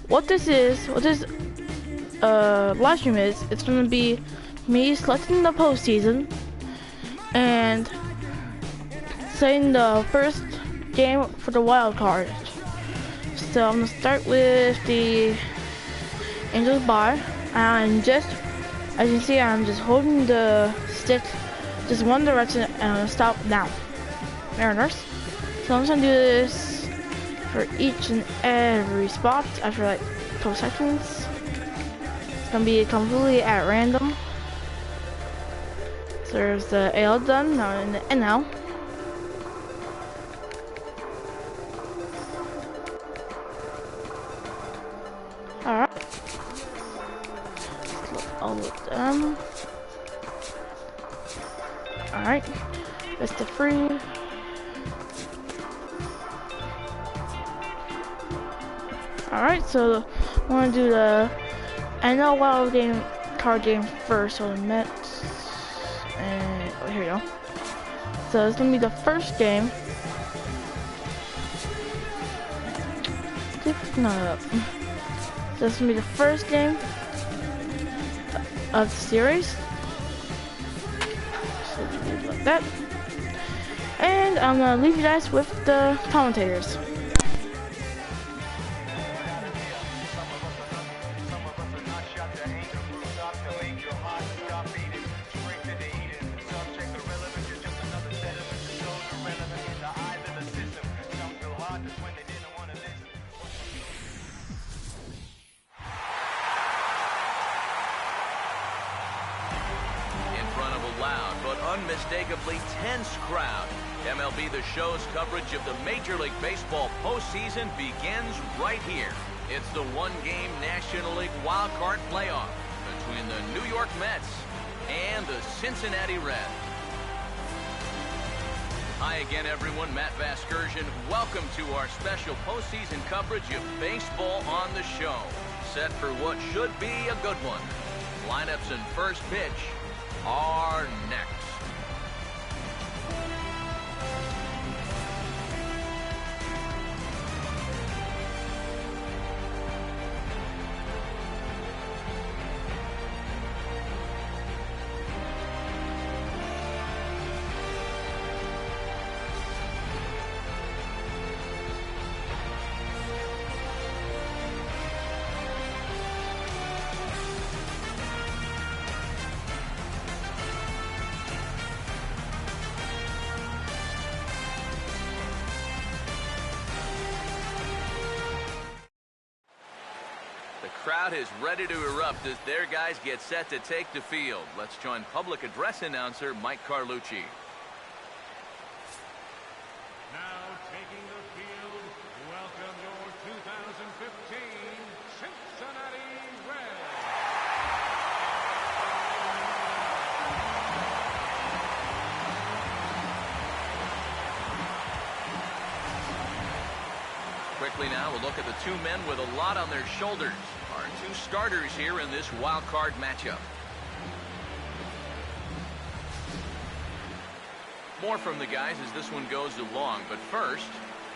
what this live stream is, it's gonna be me selecting the postseason and setting the first game for the wild card. So I'm gonna start with the Angels bar, and just as you can see, I'm just holding the stick just one direction and I'm gonna stop now. Mariners. So I'm just gonna do this for each and every spot after like 12 seconds. It's gonna be completely at random. So there's the AL done, now in the NL. Alright. All of them. Alright. Best of 3. Alright, so I want to do the NL wild card game first. So the Mets and oh, here we go. So it's gonna be the first game. No. So it's gonna be the first game of the series. So do it like that. And I'm gonna leave you guys with the commentators. Loud but unmistakably tense crowd. MLB The Show's coverage of the Major League Baseball postseason begins right here. It's the one-game National League Wild Card playoff between the New York Mets and the Cincinnati Reds. Hi again, everyone. Matt Vasgersian. Welcome to our special postseason coverage of baseball on the show. Set for what should be a good one. Lineups and first pitch are next. The crowd is ready to erupt as their guys get set to take the field. Let's join public address announcer Mike Carlucci. Now taking the field, welcome your 2015 Cincinnati Reds. Quickly now, we'll look at the two men with a lot on their shoulders. Our two starters here in this wild card matchup. More from the guys as this one goes along, but first,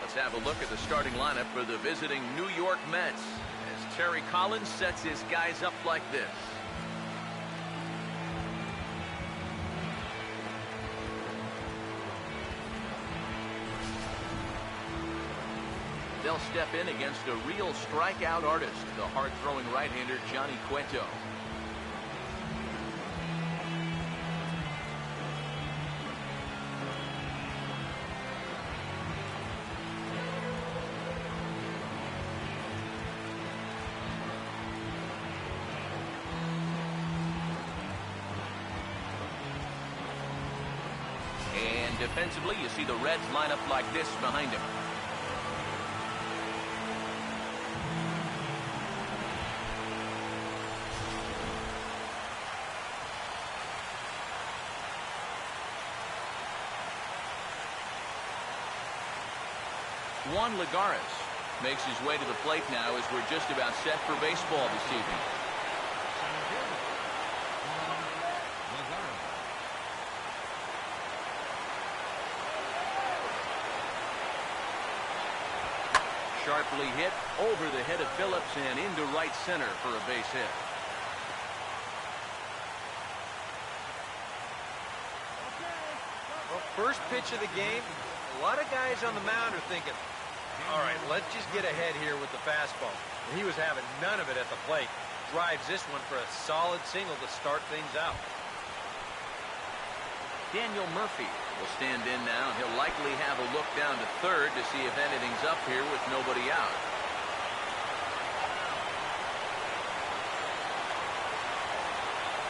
let's have a look at the starting lineup for the visiting New York Mets as Terry Collins sets his guys up like this. They'll step in against a real strikeout artist, the hard-throwing right-hander Johnny Cueto. And defensively, you see the Reds line up like this behind him. Juan Lagares makes his way to the plate now as we're just about set for baseball this evening. Sharp sharply hit over the head of Phillips and into right center for a base hit. Well, first pitch of the game, a lot of guys on the mound are thinking, all right, let's just get ahead here with the fastball. And he was having none of it at the plate. Drives this one for a solid single to start things out. Daniel Murphy will stand in now. He'll likely have a look down to third to see if anything's up here with nobody out.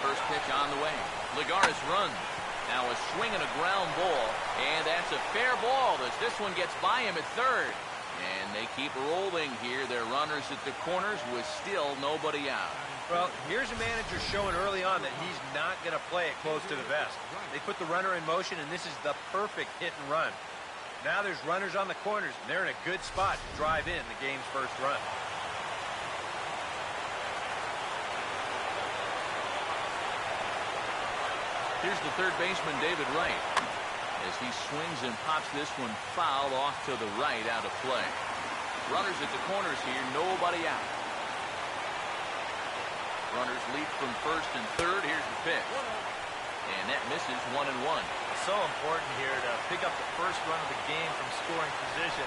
First pitch on the way. Lagares runs. Now a swing and a ground ball, and that's a fair ball as this one gets by him at third. And they keep rolling here. Their runners at the corners with still nobody out. Well, here's a manager showing early on that he's not going to play it close to the vest. They put the runner in motion, and this is the perfect hit and run. Now there's runners on the corners, and they're in a good spot to drive in the game's first run. Here's the third baseman, David Wright, as he swings and pops this one foul off to the right, out of play. Runners at the corners here, nobody out. Runners lead from first and third. Here's the pitch. And that misses 1-1. It's so important here to pick up the first run of the game from scoring position.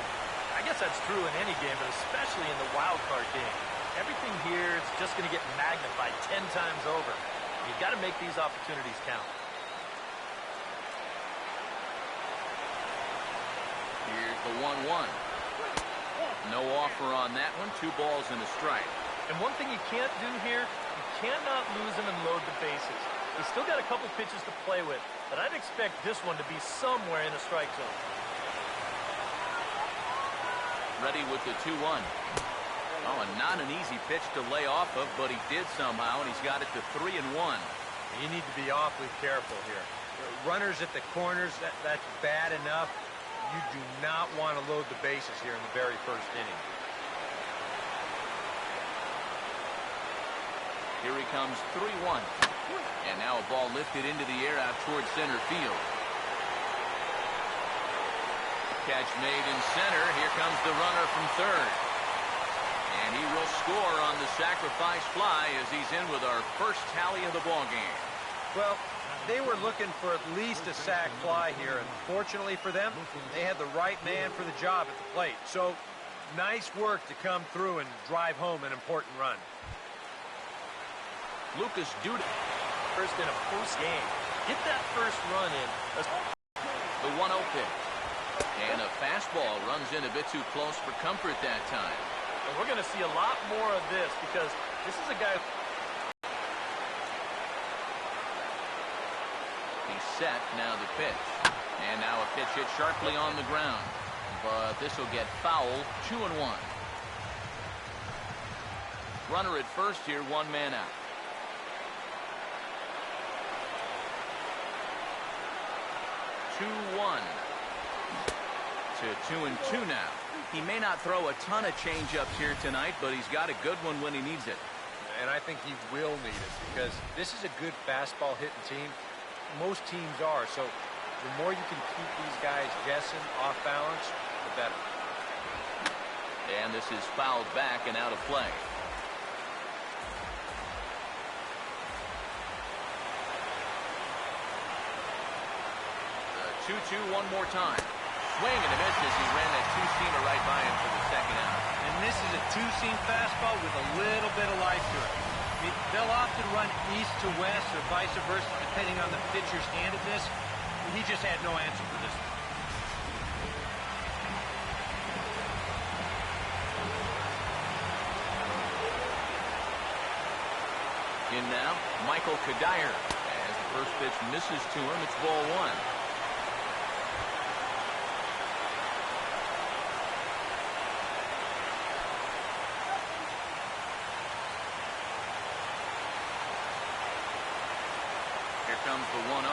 I guess that's true in any game, but especially in the wild card game. Everything here is just going to get magnified 10 times over. You've got to make these opportunities count. Here's the 1-1. No offer on that one. 2 balls and a strike. And one thing you can't do here, you cannot lose them and load the bases. He's still got a couple pitches to play with, but I'd expect this one to be somewhere in the strike zone. Ready with the 2-1. Oh, and not an easy pitch to lay off of, but he did somehow, and he's got it to 3-1. You need to be awfully careful here. Runners at the corners, that's bad enough. You do not want to load the bases here in the very first inning. Here he comes, 3-1. And now a ball lifted into the air out towards center field. Catch made in center. Here comes the runner from third. And he will score on the sacrifice fly as he's in with our first tally of the ball game. Well, they were looking for at least a sac fly here, and fortunately for them, they had the right man for the job at the plate. So, nice work to come through and drive home an important run. Lucas Duda. First in a close game. Get that first run in. The 1-0 pitch. And a fastball runs in a bit too close for comfort that time. And we're going to see a lot more of this because this is a guy. He's set, now the pitch. And now a pitch hit sharply on the ground. But this will get foul, 2-1. Runner at first here, 1 man out. 2-1 to 2-2 now. He may not throw a ton of changeups here tonight, but he's got a good one when he needs it. And I think he will need it because this is a good fastball hitting team. Most teams are. So the more you can keep these guys guessing off balance, the better. And this is fouled back and out of play. 2-2 one more time. Swing and a miss as he ran that two-seamer right by him for the second out. And this is a two-seam fastball with a little bit of life to it. I mean, they'll often run east to west or vice versa, depending on the pitcher's hand at this. He just had no answer for this one. In now, Michael Kadire. As the first pitch misses to him, it's ball 1. Here comes the 1-0.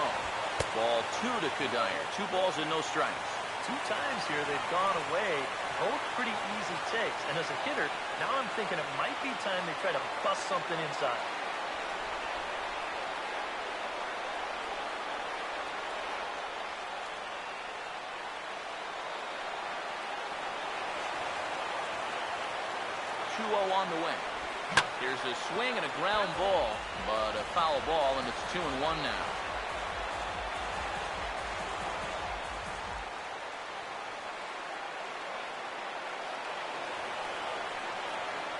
Ball 2 to Kadire. 2 balls and no strikes. 2 times here they've gone away. Both pretty easy takes. And as a hitter, now I'm thinking it might be time they try to bust something inside. 2-0 on the way. Here's a swing and a ground ball, but a foul ball, and it's 2-1 now.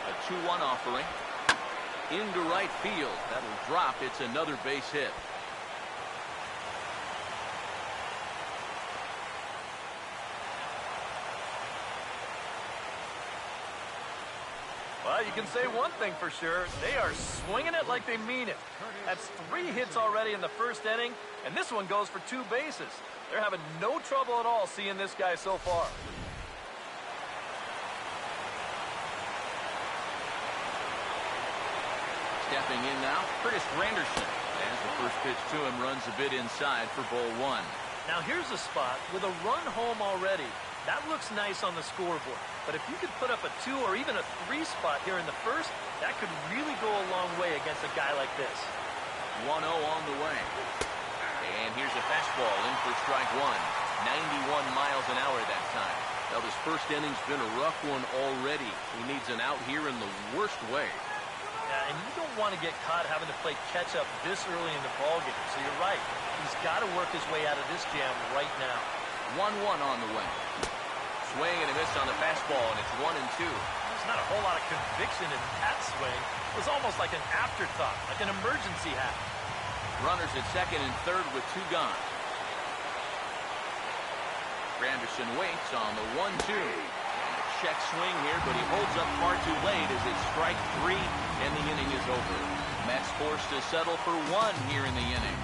A 2-1 offering. Into right field. That'll drop. It's another base hit. Well, you can say one thing for sure. They are swinging it like they mean it. That's 3 hits already in the first inning, and this one goes for 2 bases. They're having no trouble at all seeing this guy so far. Stepping in now, Curtis Granderson. As the first pitch to him runs a bit inside for ball 1. Now here's a spot with a run home already. That looks nice on the scoreboard. But if you could put up a 2 or even a 3 spot here in the first, that could really go a long way against a guy like this. 1-0 on the way. And here's a fastball in for strike 1. 91 miles an hour that time. Now this first inning's been a rough one already. He needs an out here in the worst way. Yeah, and you don't want to get caught having to play catch up this early in the ballgame. So you're right. He's got to work his way out of this jam right now. 1-1 on the way. Swing and a miss on the fastball, and it's 1-2. There's not a whole lot of conviction in that swing. It was almost like an afterthought, like an emergency hack. Runners at second and third with 2 gone. Granderson waits on the 1-2. Check swing here, but he holds up far too late as it's strike 3, and the inning is over. Mets forced to settle for 1 here in the inning.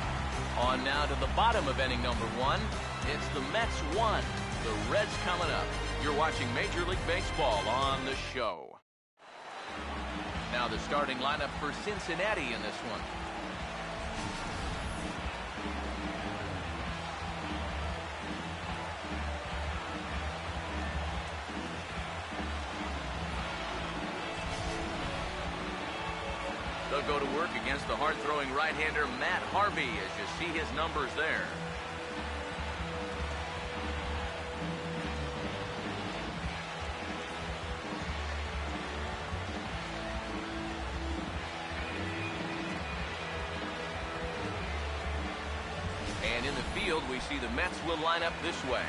On now to the bottom of inning number 1. It's the Mets 1. The Reds coming up. You're watching Major League Baseball on the show. Now the starting lineup for Cincinnati in this one. They'll go to work against the hard-throwing right-hander Matt Harvey, as you see his numbers there. And in the field, we see the Mets will line up this way.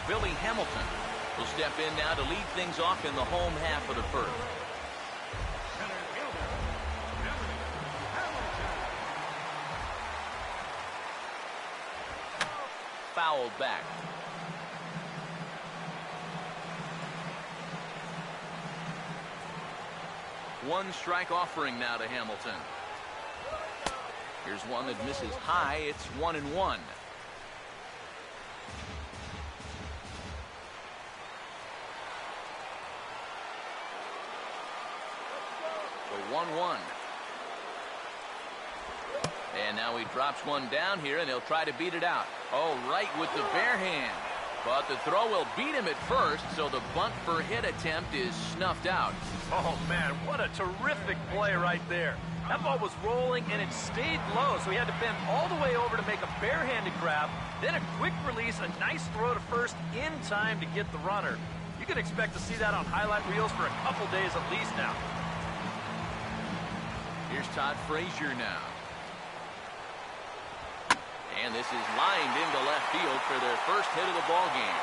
Billy Hamilton will step in now to lead things off in the home half of the first. Center fielder, Hamilton. Fouled back. One strike offering now to Hamilton. Here's one that misses high. It's 1-1. The 1-1. And now he drops one down here, and he'll try to beat it out. Oh, right with the bare hand. But the throw will beat him at first, so the bunt for hit attempt is snuffed out. Oh, man, what a terrific play right there. That ball was rolling, and it stayed low, so he had to bend all the way over to make a barehanded grab, then a quick release, a nice throw to first in time to get the runner. You can expect to see that on highlight reels for a couple days at least now. Here's Todd Frazier now. And this is lined into left field for their first hit of the ball game.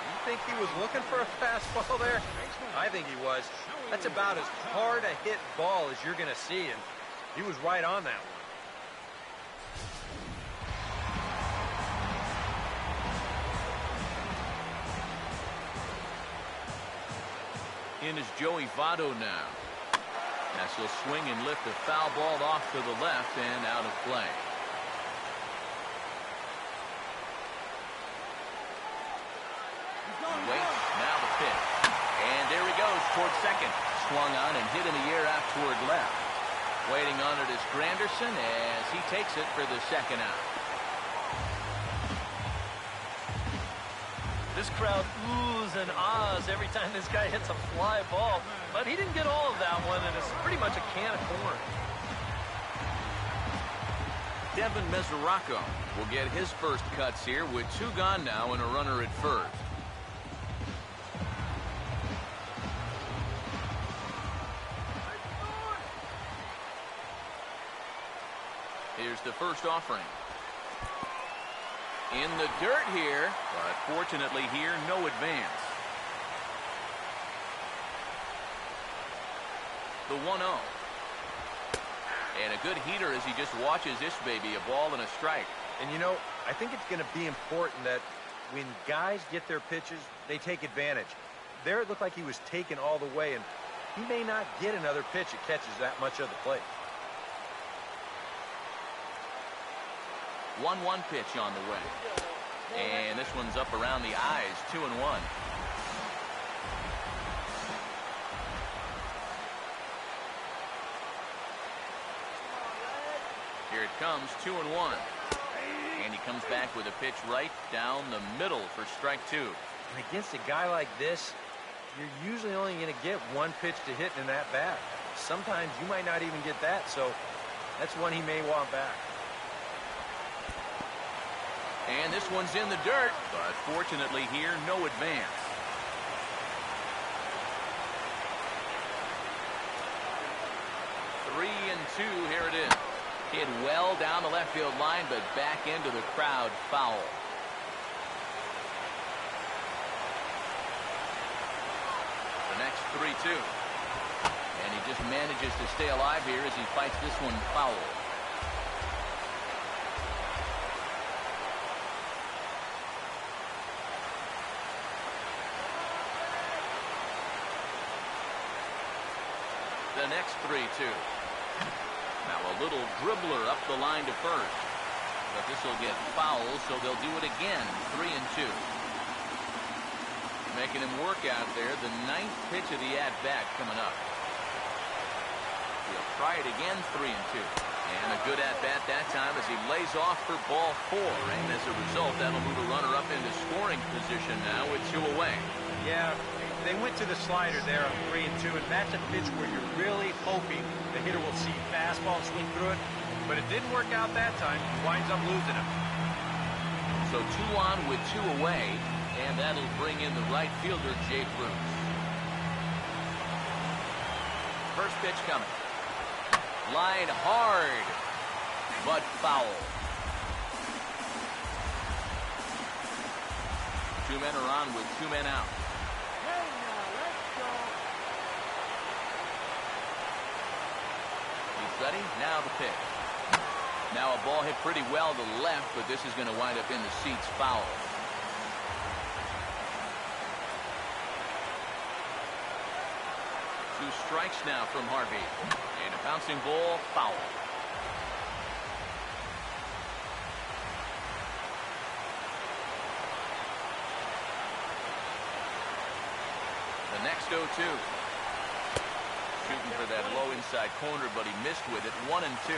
You think he was looking for a fastball there? I think he was. That's about as hard a hit ball as you're going to see, and he was right on that one. In is Joey Votto now. As he'll swing and lift a foul ball off to the left and out of play. Waits, now the pitch. And there he goes towards second. Swung on and hit in the air out toward left. Waiting on it is Granderson as he takes it for the second out. This crowd oohs and ahs every time this guy hits a fly ball. But he didn't get all of that one, and it's pretty much a can of corn. Devin Mesoraco will get his first cuts here with 2 gone now and a runner at first. Here's the first offering. In the dirt here, but fortunately here, no advance. The 1-0. And a good heater as he just watches this baby, a ball and a strike. And you know, I think it's going to be important that when guys get their pitches, they take advantage. There it looked like he was taken all the way, and he may not get another pitch that catches that much of the plate. 1-1 pitch on the way. And this one's up around the eyes, 2-1. Here it comes, 2-1. And he comes back with a pitch right down the middle for strike 2. And against a guy like this, you're usually only going to get one pitch to hit in that bat. Sometimes you might not even get that, so that's one he may want back. And this one's in the dirt, but fortunately here, no advance. Three and 2, here it is. Hit well down the left field line, but back into the crowd, foul. The next 3-2. And he just manages to stay alive here as he fights this one foul. The next 3-2. Now a little dribbler up the line to first. But this will get foul, so they'll do it again. 3 and 2. Making him work out there. The 9th pitch of the at-bat coming up. He'll try it again. 3 and 2. And a good at-bat that time as he lays off for ball 4. And as a result, that'll move a runner up into scoring position now with 2 away. Yeah, they went to the slider there on 3 and 2, and that's a pitch where you're really hoping the hitter will see fastball and swing through it. But it didn't work out that time. He winds up losing him. So 2 on with 2 away, and that'll bring in the right fielder, Jay Bruce. First pitch coming. Line hard, but foul. 2 men are on with 2 men out. He's ready. Now the pitch. Now a ball hit pretty well to the left, but this is going to wind up in the seats, foul. Two strikes now from Harvey. And a bouncing ball, foul. The next 0-2. Shooting for that low inside corner, but he missed with it. 1 and 2.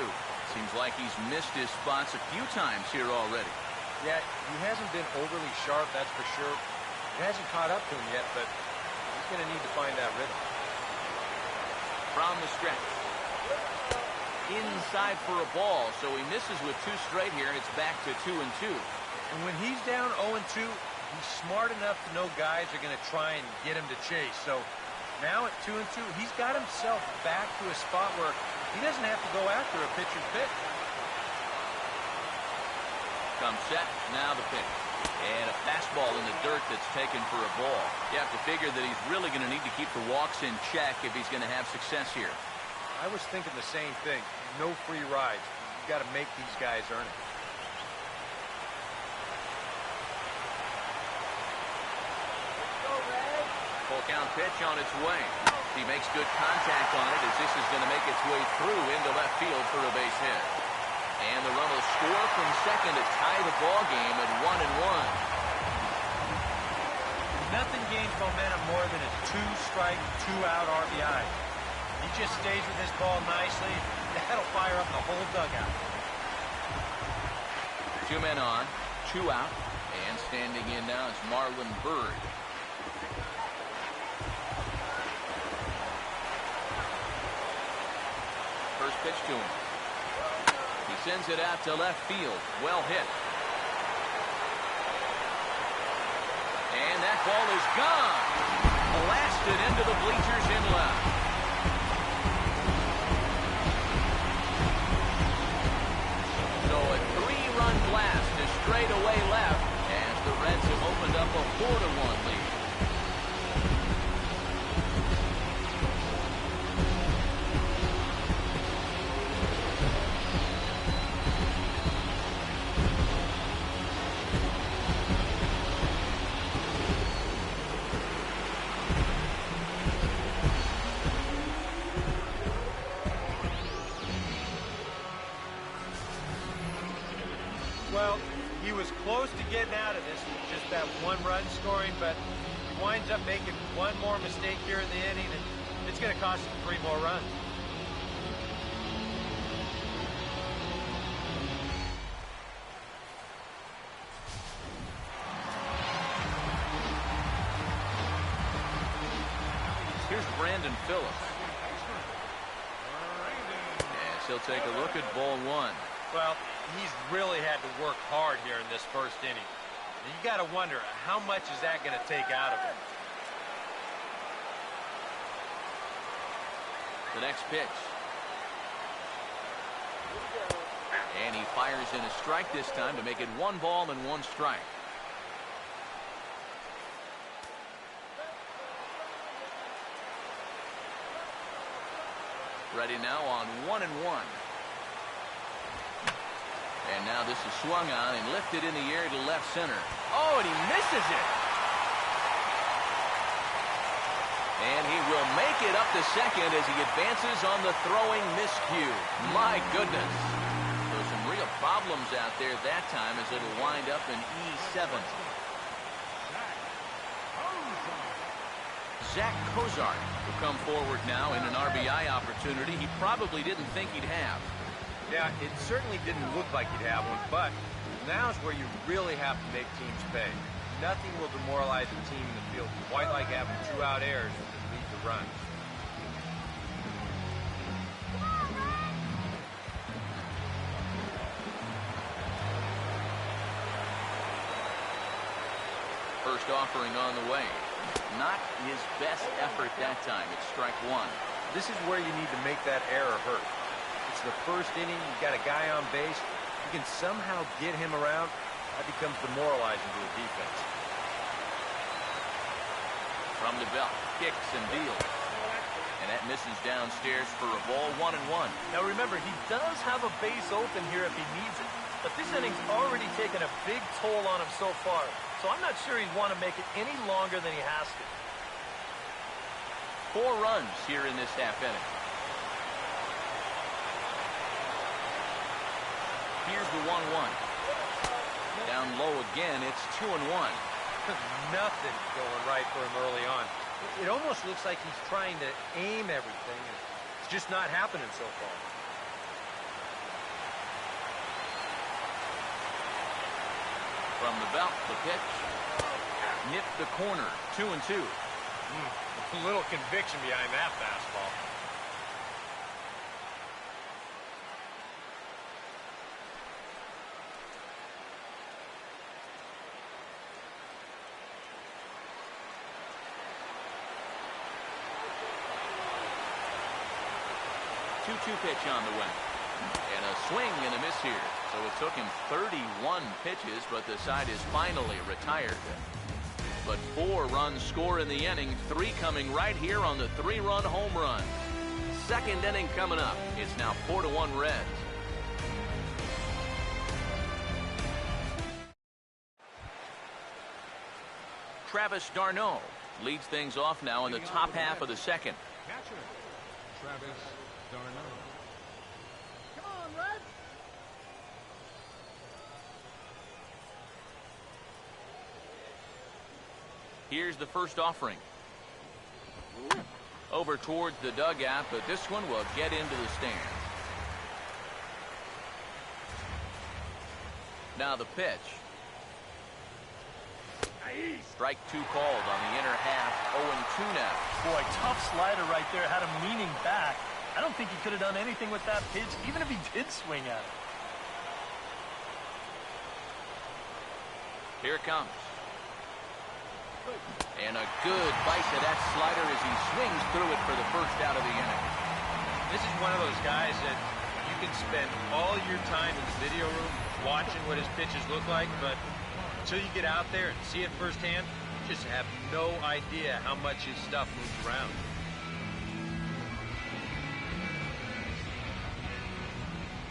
Seems like he's missed his spots a few times here already. Yeah, he hasn't been overly sharp, that's for sure. It hasn't caught up to him yet, but he's going to need to find that rhythm. From the stretch. Inside for a ball, so he misses with 2 straight here. It's back to 2 and 2. And when he's down 0 and 2, he's smart enough to know guys are going to try and get him to chase. So now at 2 and 2, he's got himself back to a spot where he doesn't have to go after a pitcher's pitch. Comes set, now the pitch. And a fastball in the dirt that's taken for a ball. You have to figure that he's really going to need to keep the walks in check if he's going to have success here. I was thinking the same thing. No free rides. You've got to make these guys earn it. Full count pitch on its way. He makes good contact on it as this is going to make its way through into left field for a base hit. And the run will score from second to tie the ball game at 1 and 1. Nothing gains momentum more than a 2-strike, 2-out RBI. He just stays with this ball nicely. That'll fire up the whole dugout. 2 men on, 2 out, and Standing in now is Marlon Byrd. First pitch to him. He sends it out to left field. Well hit. And that ball is gone. Blasted into the bleachers in left. So a 3-run blast is straight away left as the Reds have opened up a 4-1 lead. Well, he was close to getting out of this with just that 1-run scoring, but he winds up making one more mistake here in the inning, and it's going to cost him 3 more runs. Here's Brandon Phillips. Yes, he'll take a look at ball 1. Well, he's really had to work hard here in this first inning. And you got to wonder, how much is that going to take out of him? The next pitch. And he fires in a strike this time to make it 1 ball and 1 strike. Ready now on 1-1. And now this is swung on and lifted in the air to left center. Oh, and he misses it. And he will make it up to second as he advances on the throwing miscue. My goodness. So some real problems out there that time as it'll wind up in E7. Zach Cozart will come forward now in an RBI opportunity he probably didn't think he'd have. Yeah, it certainly didn't look like he'd have one, but now's where you really have to make teams pay. Nothing will demoralize a team in the field quite like having 2-out errors that lead to runs. First offering on the way. Not his best effort that time. It's strike 1. This is where you need to make that error hurt. It's the first inning. You've got a guy on base. You can somehow get him around. That becomes demoralizing to the defense. From the belt, kicks and deals. And that misses downstairs for a ball 1-1. Now remember, he does have a base open here if he needs it. But this inning's already taken a big toll on him so far. So I'm not sure he'd want to make it any longer than he has to. 4 runs here in this half inning. Here's the 1-1. Down low again, it's 2-1. Nothing going right for him early on. It almost looks like he's trying to aim everything. It's just not happening so far. From the belt, the pitch. Nipped the corner, 2-2. A little conviction behind that fastball. Two pitch on the way. And a swing and a miss here. So it took him 31 pitches, but the side is finally retired. But 4 runs score in the inning, 3 coming right here on the 3-run home run. Second inning coming up. It's now 4-1 Reds. Travis d'Arnaud leads things off now in the top half of the second. Catcher, Travis d'Arnaud. Come on, Reds! Here's the first offering. Over towards the dugout, but this one will get into the stands. Now the pitch. Strike 2 called on the inner half. 0-2 now. Boy, tough slider right there. Had him leaning back. I don't think he could have done anything with that pitch, even if he did swing at it. Here it comes. And a good bite to that slider as he swings through it for the first out of the inning. This is one of those guys that you can spend all your time in the video room watching what his pitches look like, but until you get out there and see it firsthand, you just have no idea how much his stuff moves around.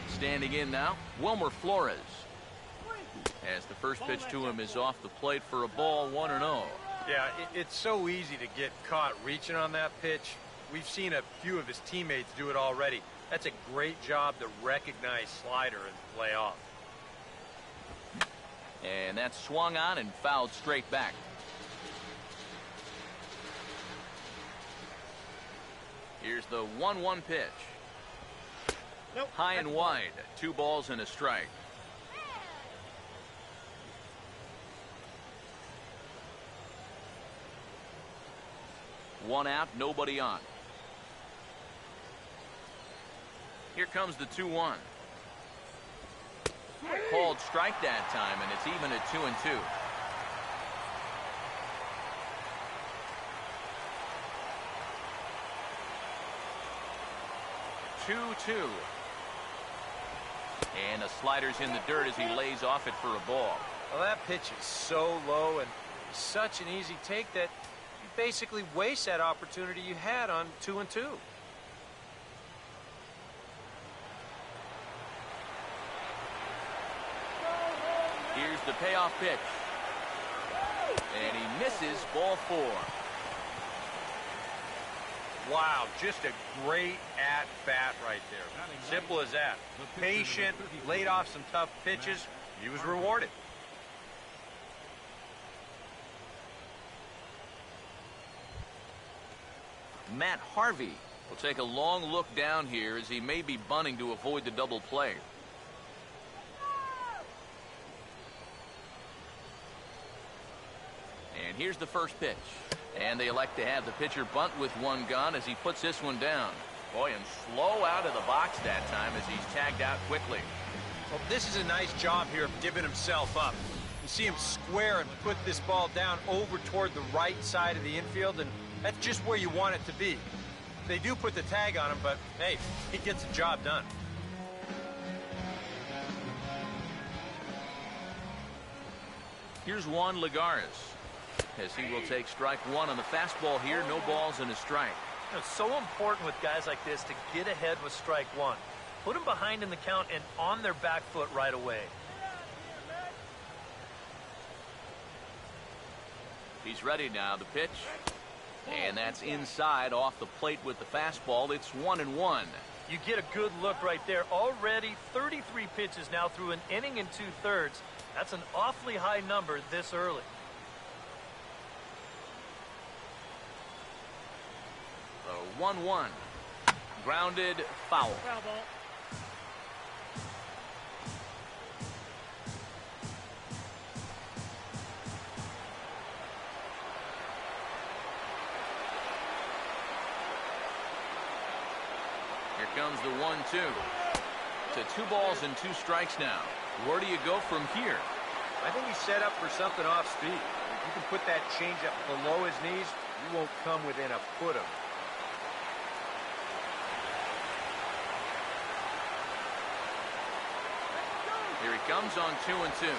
Standing in now, Wilmer Flores. As the first pitch to him is off the plate for a ball, 1-0. Yeah, it's so easy to get caught reaching on that pitch. We've seen a few of his teammates do it already. That's a great job to recognize slider and play off. And that's swung on and fouled straight back. Here's the 1-1 pitch. Nope. High and wide. 2 balls and a strike. One out, nobody on. Here comes the 2-1. Called strike that time, and it's even at 2-2. And the slider's in the dirt as he lays off it for a ball. Well, that pitch is so low and such an easy take that you basically waste that opportunity you had on 2-2. Here's the payoff pitch. And he misses, ball 4. Wow, just a great at-bat right there. Simple as that. Patient, laid off some tough pitches. He was rewarded. Matt Harvey will take a long look down here as he may be bunting to avoid the double play. And here's the first pitch. And they elect to have the pitcher bunt with one gun as he puts this one down. Boy, and slow out of the box that time as he's tagged out quickly. Well, this is a nice job here of giving himself up. You see him square and put this ball down over toward the right side of the infield, and that's just where you want it to be. They do put the tag on him, but hey, he gets the job done. Here's Juan Lagares as he will take strike 1 on the fastball here. No balls and a strike. It's so important with guys like this to get ahead with strike 1. Put them behind in the count and on their back foot right away. He's ready now. The pitch. And that's inside off the plate with the fastball. It's 1-1. You get a good look right there. Already 33 pitches now through an inning and 2/3. That's an awfully high number this early. 1-1. Grounded, foul. Foul ball. Here comes the 1-2. To 2 balls and 2 strikes now. Where do you go from here? I think he's set up for something off speed. If you can put that changeup below his knees, you won't come within a foot of him. Here he comes on 2-2.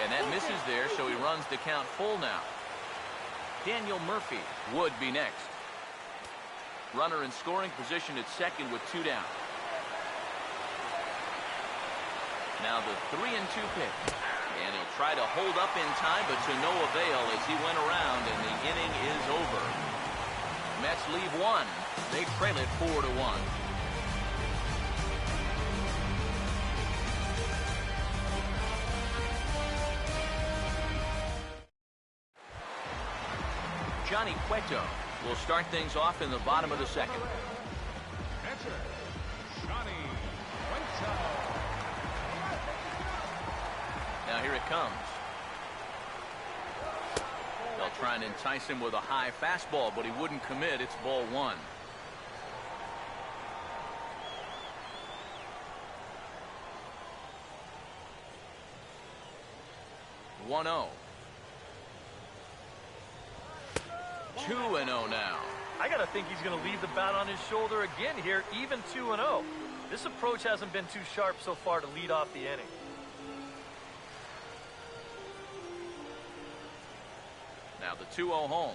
And that misses there, so he runs the count full now. Daniel Murphy would be next. Runner in scoring position at second with 2 down. Now the 3-2 pitch. And he'll try to hold up in time, but to no avail as he went around and the inning is over. Mets leave 1. They trail it 4-1. Johnny Cueto will start things off in the bottom of the second. Catcher, Johnny Cueto. Now here it comes. They'll try and entice him with a high fastball, but he wouldn't commit. It's ball one. One 0. 2-0 now. I got to think he's going to leave the bat on his shoulder again here, even 2-0. This approach hasn't been too sharp so far to lead off the inning. Now the 2-0 home.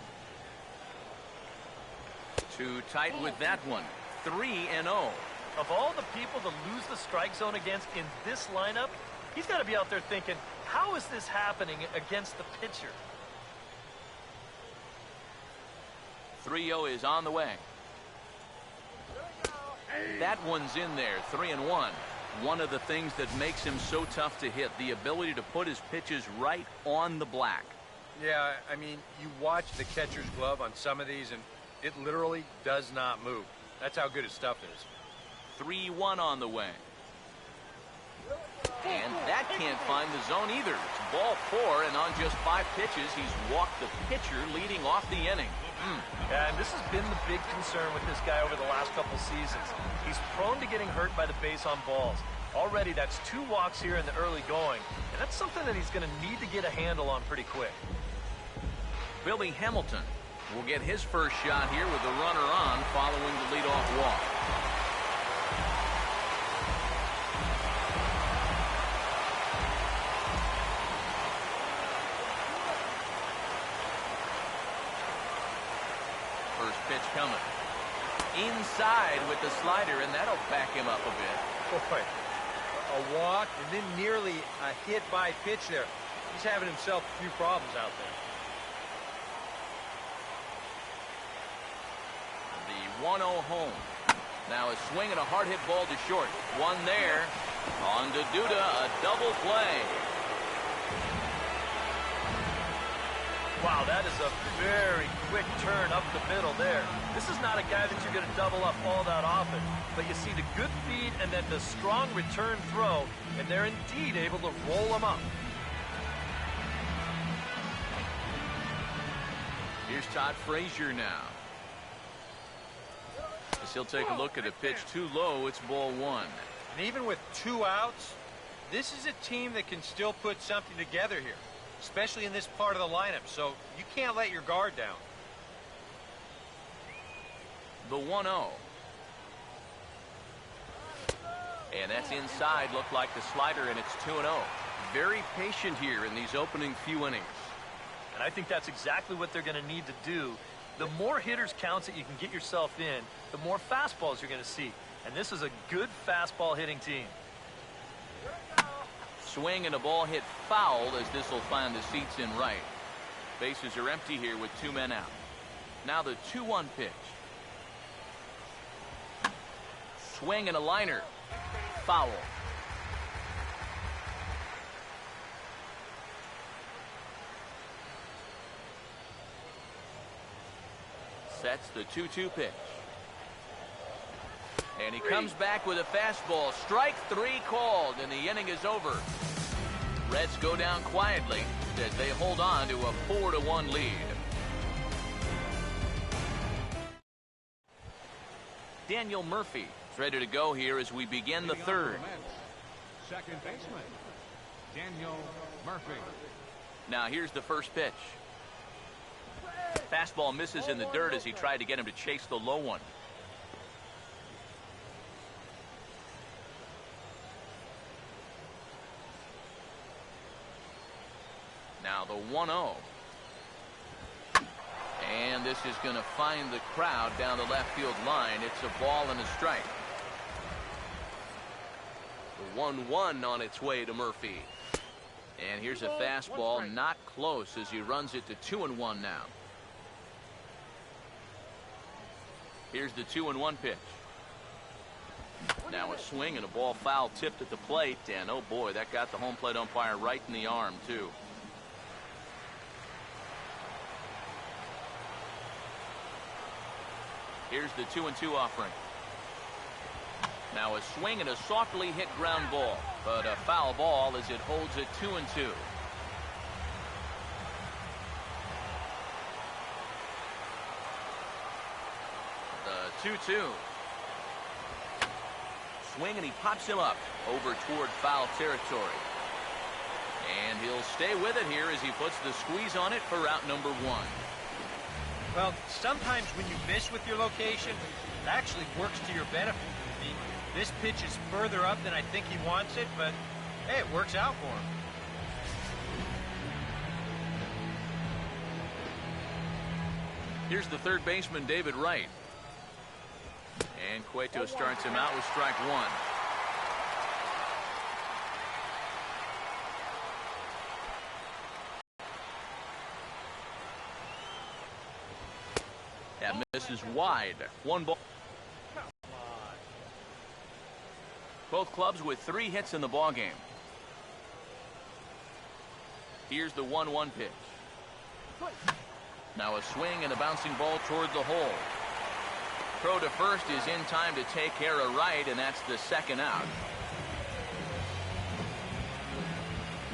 Too tight with that one. 3-0. Of all the people to lose the strike zone against in this lineup, he's got to be out there thinking, how is this happening against the pitcher? 3-0 is on the way. That one's in there. 3-1. One of the things that makes him so tough to hit, the ability to put his pitches right on the black. Yeah, I mean, you watch the catcher's glove on some of these, and it literally does not move. That's how good his stuff is. 3-1 on the way. And that can't find the zone either. It's ball 4, and on just 5 pitches, he's walked the pitcher leading off the inning. Yeah, and this has been the big concern with this guy over the last couple seasons. He's prone to getting hurt by the base on balls. Already, that's 2 walks here in the early going, and that's something that he's going to need to get a handle on pretty quick. Billy Hamilton will get his first shot here with the runner on following the leadoff walk. First pitch coming. Inside with the slider, and that'll back him up a bit. Boy, a walk and then nearly a hit by pitch there. He's having himself a few problems out there. The 1-0 home. Now a swing and a hard hit ball to short. One there. On to Duda, a double play. Wow, that is a very quick turn up the middle there. This is not a guy that you're going to double up all that often, but you see the good feed and then the strong return throw, and they're indeed able to roll him up. Here's Todd Frazier now. As he'll take a look at a pitch too low, it's ball 1. And even with 2 outs, this is a team that can still put something together here, especially in this part of the lineup, so you can't let your guard down. The 1-0. And that's inside. Looked like the slider, and it's 2-0. Very patient here in these opening few innings. And I think that's exactly what they're going to need to do. The more hitters counts that you can get yourself in, the more fastballs you're going to see. And this is a good fastball hitting team. Swing and a ball hit foul as this will find the seats in right. Bases are empty here with 2 men out. Now the 2-1 pitch. Swing and a liner. Foul. Sets the 2-2 pitch. And he comes back with a fastball. Strike 3 called, and the inning is over. Reds go down quietly as they hold on to a 4-1 lead. Daniel Murphy is ready to go here as we begin the third. Second baseman, Daniel Murphy. Now here's the first pitch. Fastball misses in the dirt as he tried to get him to chase the low one. Now the 1-0. And this is going to find the crowd down the left field line. It's a ball and a strike. The 1-1 on its way to Murphy. And here's a fastball, not close as he runs it to 2-1 now. Here's the 2-1 pitch. Now a swing and a ball foul tipped at the plate, and oh boy, that got the home plate umpire right in the arm too. Here's the 2-2 offering. Now a swing and a softly hit ground ball, but a foul ball as it holds it 2-2. 2-2. Swing, and he pops him up over toward foul territory. And he'll stay with it here as he puts the squeeze on it for out number 1. Well, sometimes when you miss with your location, it actually works to your benefit. I mean, this pitch is further up than I think he wants it, but hey, it works out for him. Here's the third baseman, David Wright. And Cueto starts him out with strike 1. That misses wide. 1 ball. Both clubs with 3 hits in the ballgame. Here's the 1-1 pitch. Now a swing and a bouncing ball toward the hole. Throw to first is in time to take care of Wright, and that's the second out.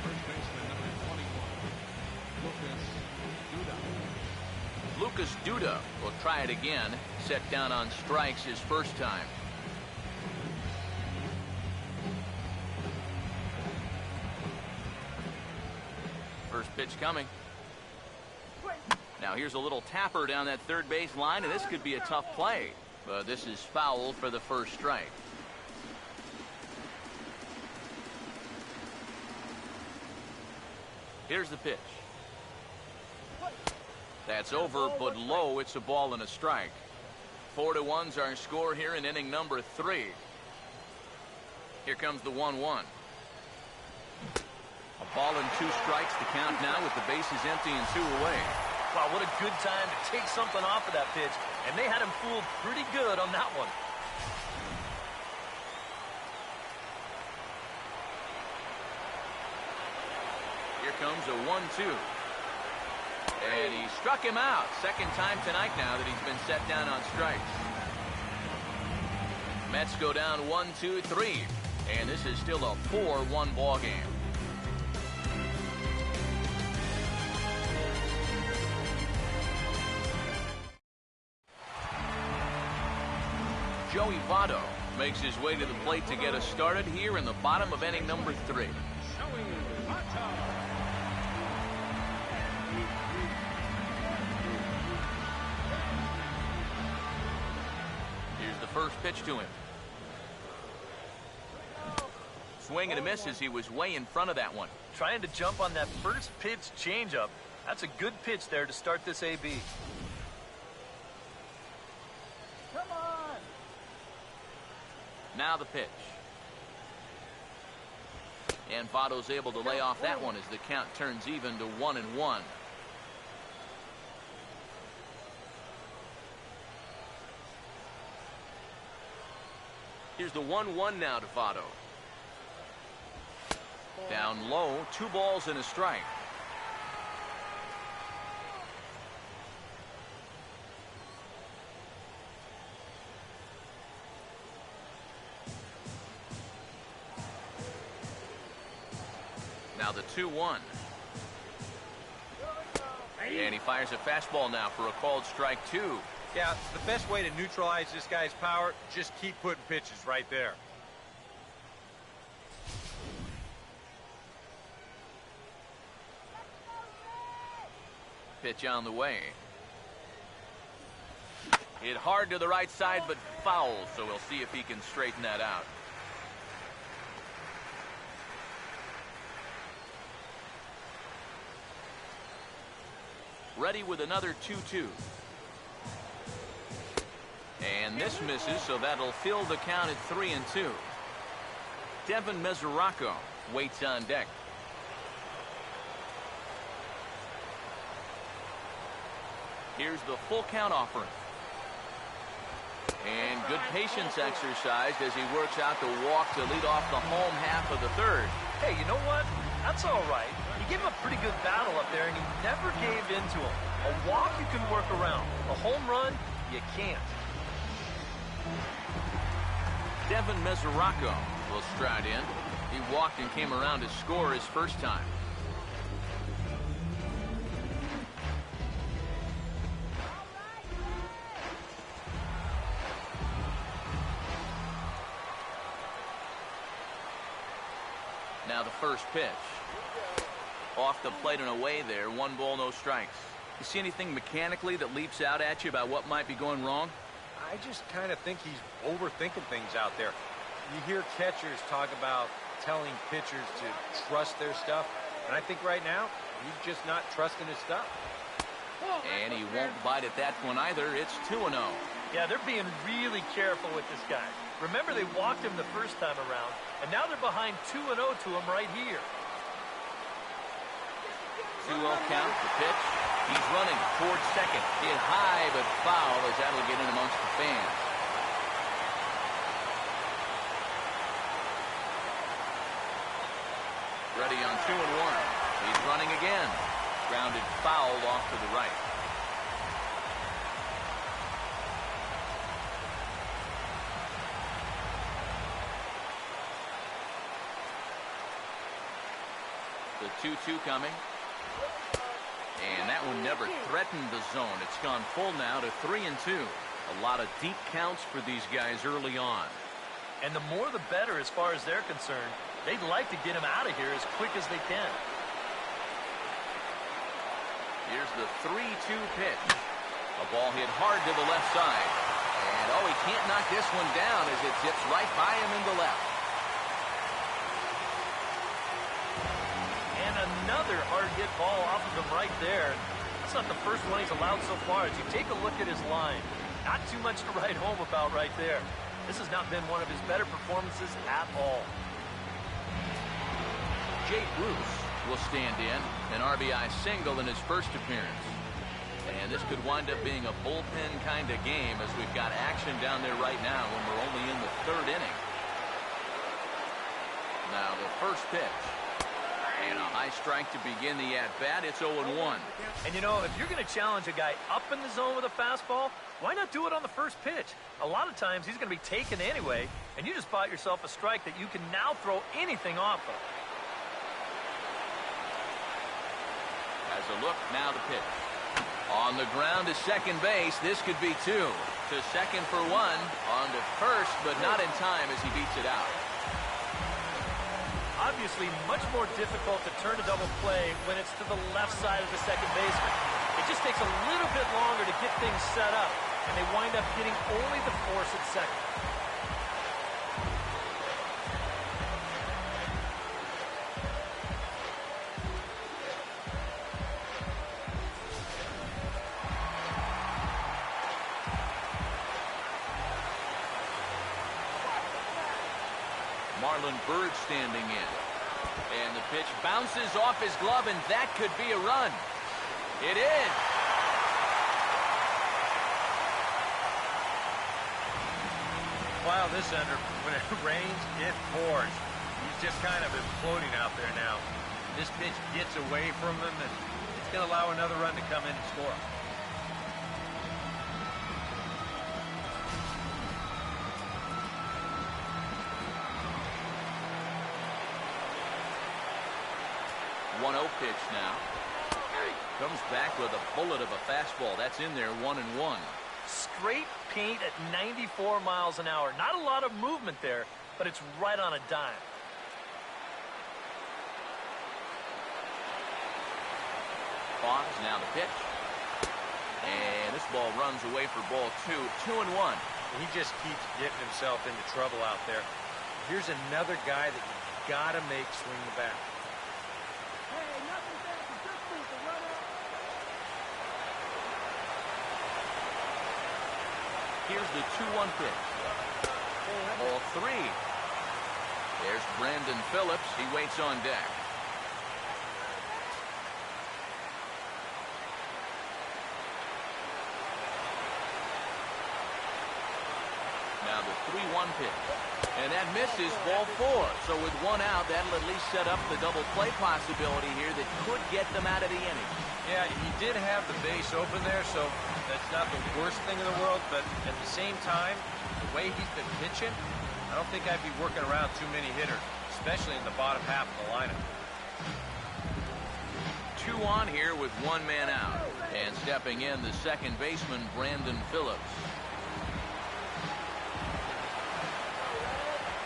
First baseman number 21, Lucas Duda will try it again. Set down on strikes his first time. First pitch coming. Now here's a little tapper down that third base line, and this could be a tough play. But this is foul for the first strike. Here's the pitch. That's over, but low. It's a ball and a strike. 4-1's our score here in inning number 3. Here comes the 1-1. A ball and 2 strikes to count now with the bases empty and 2 away. Wow, what a good time to take something off of that pitch. And they had him fooled pretty good on that one. Here comes a 1-2. And he struck him out. Second time tonight now that he's been set down on strikes. Mets go down 1-2-3. And this is still a 4-1 ball game. Joey Votto makes his way to the plate to get us started here in the bottom of inning number 3. Here's the first pitch to him. Swing and a miss as he was way in front of that one. Trying to jump on that first pitch changeup. That's a good pitch there to start this AB. Now the pitch. And Votto's able to lay off that one as the count turns even to 1-1. Here's the 1-1 now to Votto. Down low, 2 balls and a strike. Now the 2-1. And he fires a fastball now for a called strike 2. Yeah, the best way to neutralize this guy's power, just keep putting pitches right there. Pitch on the way. Hit hard to the right side, but foul, so we'll see if he can straighten that out. Ready with another 2-2. And this misses, so that'll fill the count at 3-2. Devin Mesoraco waits on deck. Here's the full count offering. And good patience exercised as he works out the walk to lead off the home half of the third. Hey, you know what? That's all right. He gave him a pretty good battle up there, and he never gave in to him. A walk you can work around. A home run, you can't. Devin Mesoraco will stride in. He walked and came around to score his first time. Now the first pitch. Off the plate and away there. 1 ball, no strikes. You see anything mechanically that leaps out at you about what might be going wrong? I just kind of think he's overthinking things out there. You hear catchers talk about telling pitchers to trust their stuff, and I think right now he's just not trusting his stuff. And he won't bite at that one either. It's 2-0. Yeah, they're being really careful with this guy. Remember, they walked him the first time around, and now they're behind 2-0 to him right here. 2-0 count, the pitch. He's running towards second. Hit high, but foul as that'll get in amongst the fans. Ready on 2-1. He's running again. Grounded foul off to the right. The 2-2 coming. And that one never threatened the zone. It's gone full now to 3-2. A lot of deep counts for these guys early on. And the more the better as far as they're concerned. They'd like to get him out of here as quick as they can. Here's the 3-2 pitch. A ball hit hard to the left side. And oh, he can't knock this one down as it zips right by him in the left. Another hard hit ball off of him right there. That's not the first one he's allowed so far. As you take a look at his line, not too much to write home about right there. This has not been one of his better performances at all. Jay Bruce will stand in, an RBI single in his first appearance. And this could wind up being a bullpen kind of game as we've got action down there right now when we're only in the 3rd inning. Now the first pitch. And a high strike to begin the at-bat. It's 0-1. And you know, if you're going to challenge a guy up in the zone with a fastball, why not do it on the first pitch? A lot of times he's going to be taken anyway, and you just bought yourself a strike that you can now throw anything off of. As a look, now the pitch. On the ground to second base. This could be 2. To second for 1. On to first, but not in time as he beats it out. Obviously, much more difficult to turn a double play when it's to the left side of the second baseman. It just takes a little bit longer to get things set up, and they wind up hitting only the force at second. Marlon Byrd standing in. And the pitch bounces off his glove, and that could be a run. It is. Wow, this under, when it rains, it pours. He's just kind of imploding out there now. This pitch gets away from him, and it's going to allow another run to come in and score. Pitch now. Comes back with a bullet of a fastball. That's in there, 1-1. Straight paint at 94 miles an hour. Not a lot of movement there, but it's right on a dime. Pause, now the pitch. And this ball runs away for ball 2. 2-1. He just keeps getting himself into trouble out there. Here's another guy that you gotta make swing the bat. Here's the 2-1 pitch. Ball 3. There's Brandon Phillips. He waits on deck. Now the 3-1 pitch. And that misses, ball 4. So with 1 out, that'll at least set up the double play possibility here that could get them out of the inning. Yeah, he did have the base open there, so that's not the worst thing in the world, but at the same time, the way he's been pitching, I don't think I'd be working around too many hitters, especially in the bottom half of the lineup. 2 on here with 1 man out. And stepping in, the second baseman, Brandon Phillips.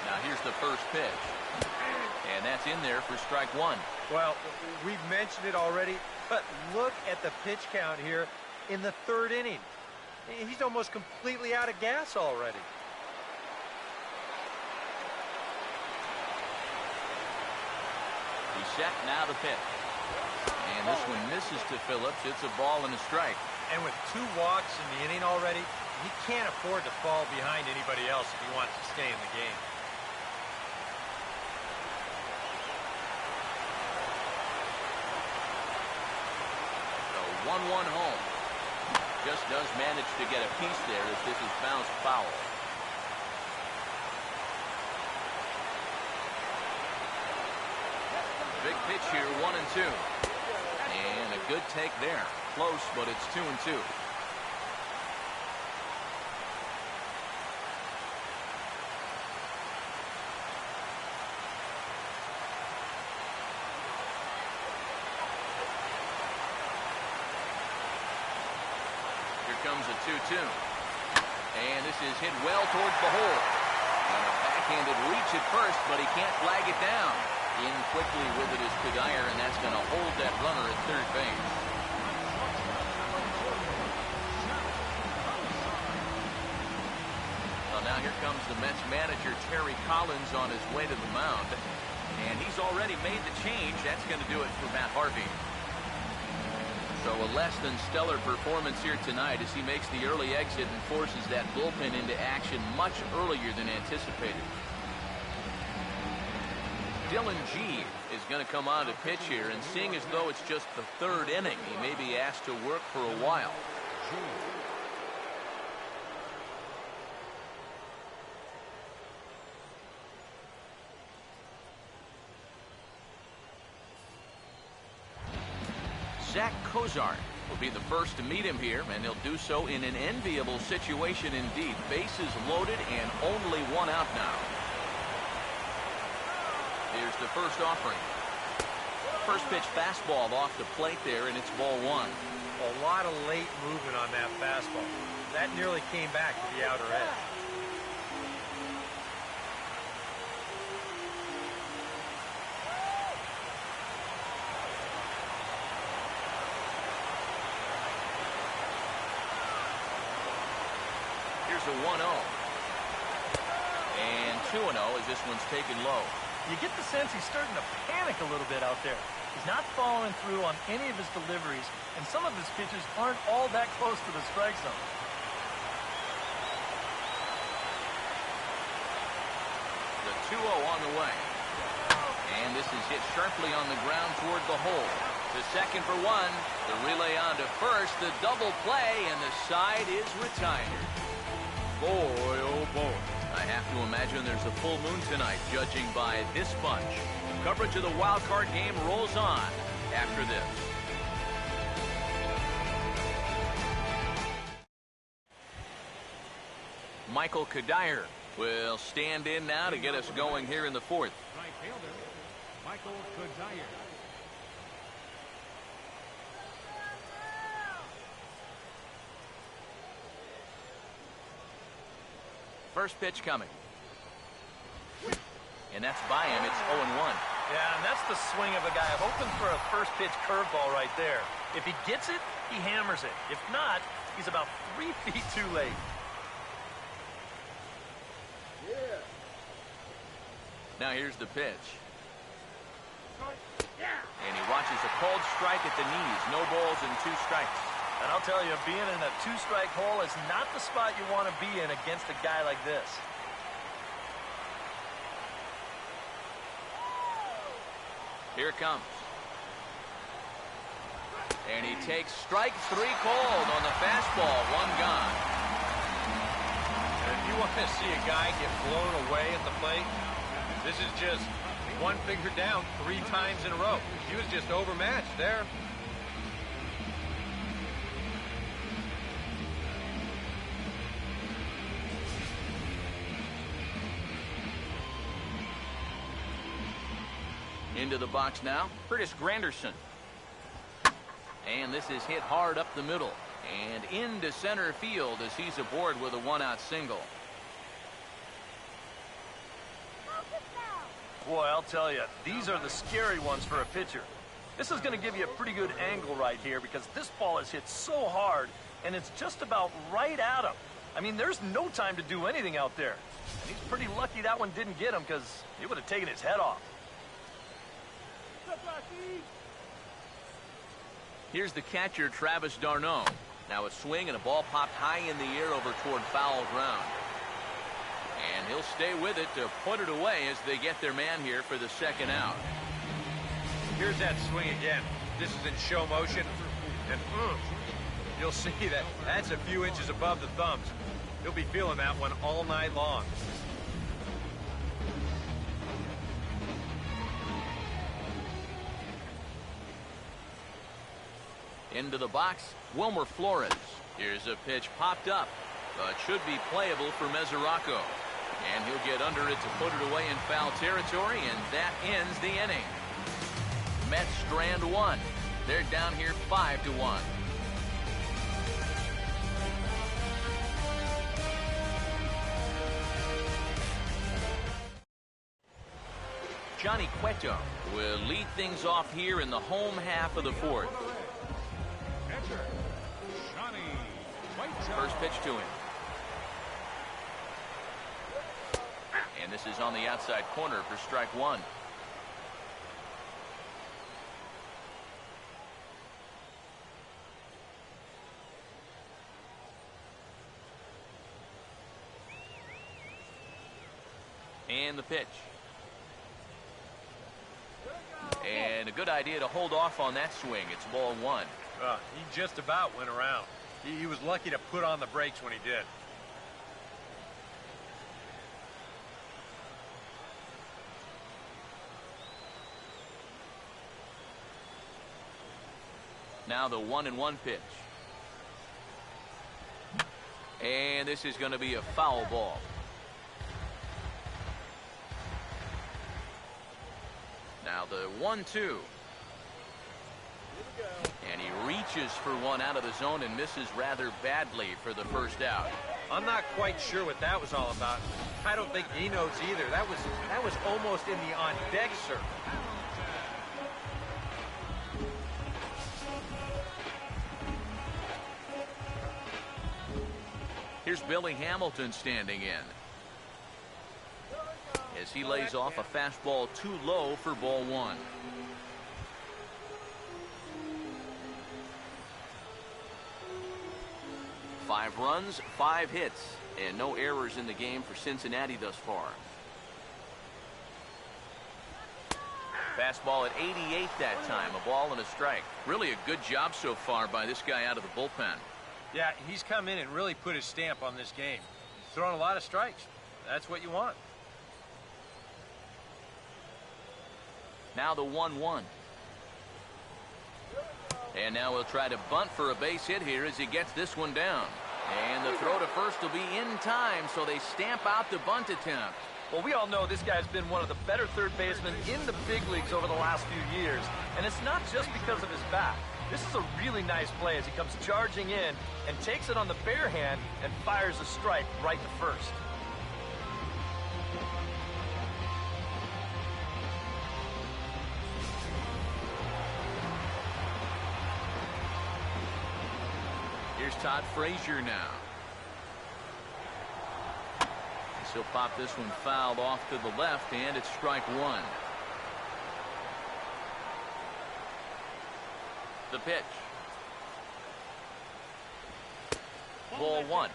Now here's the first pitch. And that's in there for strike one. Well, we've mentioned it already, but look at the pitch count here in the third inning. He's almost completely out of gas already. He's set, now to pitch. And this one misses to Phillips. It's a ball and a strike. And with 2 walks in the inning already, he can't afford to fall behind anybody else if he wants to stay in the game. So 1-1 home. Just does manage to get a piece there as this is bounced foul. Big pitch here, 1-2. And a good take there. Close, but it's 2-2. Here comes a 2-2. And this is hit well towards the hole. And a backhanded reach at first, but he can't flag it down. In quickly with it is Cuddyer, and that's going to hold that runner at third base. Well, now here comes the Mets manager, Terry Collins, on his way to the mound. And he's already made the change. That's going to do it for Matt Harvey. So a less than stellar performance here tonight as he makes the early exit and forces that bullpen into action much earlier than anticipated. Dylan G is going to come on to pitch here, and seeing as though it's just the third inning, he may be asked to work for a while. Zach Cozart will be the first to meet him here, and he'll do so in an enviable situation indeed. Bases loaded and only one out now. Here's the first offering. First pitch fastball off the plate there, and it's ball one. A lot of late movement on that fastball. That nearly came back to the outer edge. Here's a 1-0. And 2-0 as this one's taken low. You get the sense he's starting to panic a little bit out there. He's not following through on any of his deliveries, and some of his pitches aren't all that close to the strike zone. The 2-0 on the way. And this is hit sharply on the ground toward the hole. To second for one. The relay on to first. The double play, and the side is retired. Boy, oh boy. I have to imagine there's a full moon tonight, judging by this bunch. Coverage of the wild card game rolls on after this. Michael Cuddyer will stand in now to get us going here in the fourth. Right fielder, Michael Cuddyer. First pitch coming. And that's by him. It's 0-1. Yeah, and that's the swing of a guy hoping for a first pitch curveball right there. If he gets it, he hammers it. If not, he's about 3 feet too late. Now here's the pitch. And he watches a called strike at the knees. No balls and 2 strikes. And I'll tell you, being in a 2-strike hole is not the spot you want to be in against a guy like this. Here it comes. And he takes strike 3 cold on the fastball. 1 gone. And if you want to see a guy get blown away at the plate, this is just 1 finger down 3 times in a row. He was just overmatched there. Into the box now, Curtis Granderson. And this is hit hard up the middle. And into center field as he's aboard with a 1-out single. Boy, I'll tell you, these are the scary ones for a pitcher. This is going to give you a pretty good angle right here because this ball is hit so hard, and it's just about right at him. I mean, there's no time to do anything out there. And he's pretty lucky that one didn't get him because it would have taken his head off. Here's the catcher, Travis d'Arnaud. Now a swing and a ball popped high in the air over toward foul ground. And he'll stay with it to put it away as they get their man here for the second out. Here's that swing again. This is in show motion. And you'll see that that's a few inches above the thumbs. He'll be feeling that one all night long. Into the box, Wilmer Flores. Here's a pitch popped up, but should be playable for Mesoraco. And he'll get under it to put it away in foul territory, and that ends the inning. Mets strand one. They're down here 5-1. Johnny Cueto will lead things off here in the home half of the fourth. Pitcher, Johnny Cueto. First pitch to him. And this is on the outside corner for strike one. And the pitch. And a good idea to hold off on that swing. It's ball one. He just about went around. He was lucky to put on the brakes when he did. Now the 1-1 pitch. And this is going to be a foul ball. Now the 1-2. And he reaches for one out of the zone and misses rather badly for the first out. I'm not quite sure what that was all about. I don't think he knows either. That was almost in the on-deck circle. Here's Billy Hamilton standing in as he lays off a fastball too low for ball one. Five runs, 5 hits, and no errors in the game for Cincinnati thus far. Fastball at 88 that time, a ball and a strike. Really a good job so far by this guy out of the bullpen. Yeah, he's come in and really put his stamp on this game. He's thrown a lot of strikes. That's what you want. Now the 1-1. And now he'll try to bunt for a base hit here as he gets this one down. And the throw to first will be in time, so they stamp out the bunt attempt. Well, we all know this guy's been one of the better third basemen in the big leagues over the last few years. And it's not just because of his bat. This is a really nice play as he comes charging in and takes it on the bare hand and fires a strike right to first. Here's Todd Frazier now. He'll pop this one fouled off to the left, and it's strike one. The pitch. Ball one.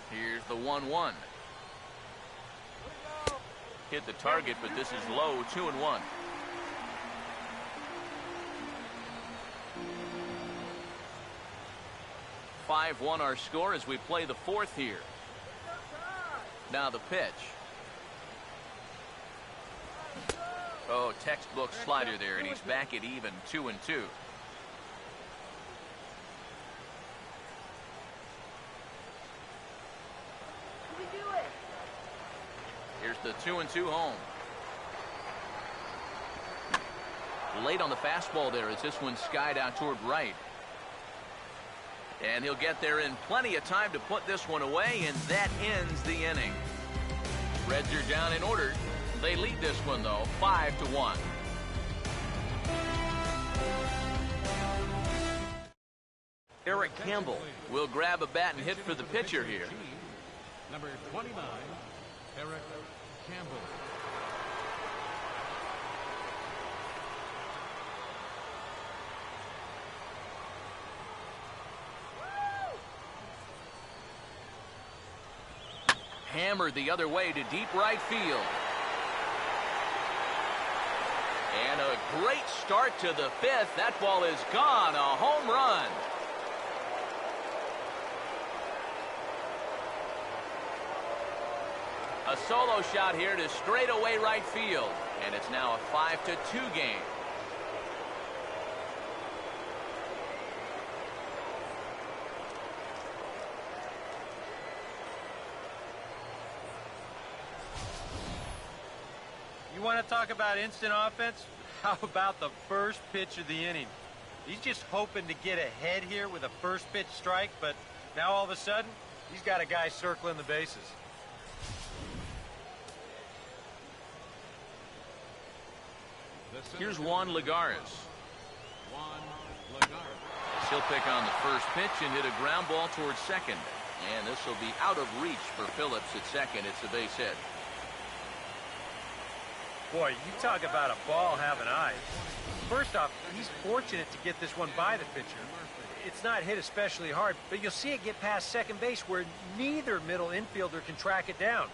Here's the 1-1. Hit the target, but this is low, 2-1. (5-1) our score as we play the fourth here. Now the pitch. Oh, textbook slider there, and he's back at even, 2-2. Here's the 2-2 home. Late on the fastball there as this one skied out toward right. And he'll get there in plenty of time to put this one away, and that ends the inning. Reds are down in order. They lead this one, though, 5-1. Eric Campbell will grab a bat and hit for the pitcher here. Number 29, Eric Campbell. Hammered the other way to deep right field. And a great start to the fifth. That ball is gone. A home run. A solo shot here to straightaway right field. And it's now a 5-2 game. You want to talk about instant offense? How about the first pitch of the inning? He's just hoping to get ahead here with a first pitch strike, but now all of a sudden, he's got a guy circling the bases. Here's Juan Lagares. He'll pick on the first pitch and hit a ground ball towards second. And this will be out of reach for Phillips at second. It's a base hit. Boy, you talk about a ball having eyes. First off, he's fortunate to get this one by the pitcher. It's not hit especially hard, but you'll see it get past second base where neither middle infielder can track it down.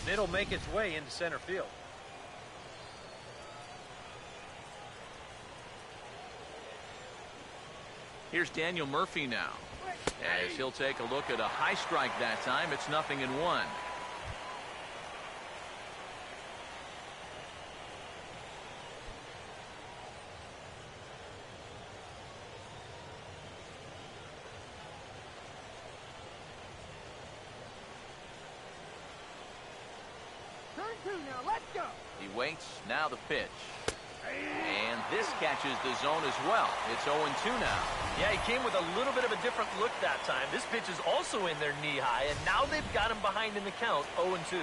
And it'll make its way into center field. Here's Daniel Murphy now. As he'll take a look at a high strike that time. It's 0-1. Turn two now. Let's go. He waits. Now the pitch. And this catches the zone as well. It's 0-2 now. Yeah, he came with a little bit of a different look that time. This pitch is also in their knee high, and now they've got him behind in the count, 0-2.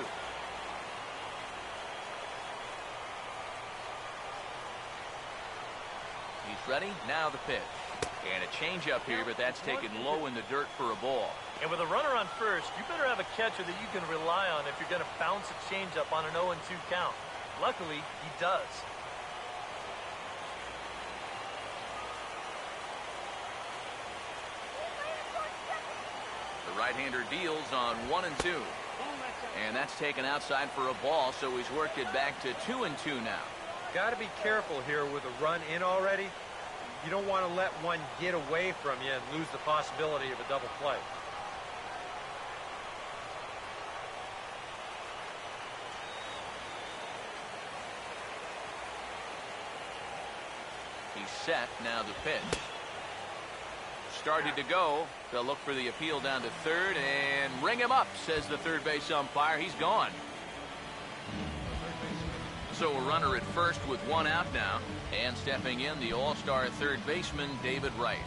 He's ready. Now the pitch. And a changeup here, but that's taken low in the dirt for a ball. And with a runner on first, you better have a catcher that you can rely on if you're going to bounce a changeup on an 0-2 count. Luckily, he does. The right-hander deals on 1-2. And that's taken outside for a ball, so he's worked it back to 2-2 now. Got to be careful here with a run in already. You don't want to let one get away from you and lose the possibility of a double play. He's set. Now the pitch. Started to go. They'll look for the appeal down to third and ring him up, says the third base umpire. He's gone. So a runner at first with one out now. And stepping in, the all-star third baseman, David Wright.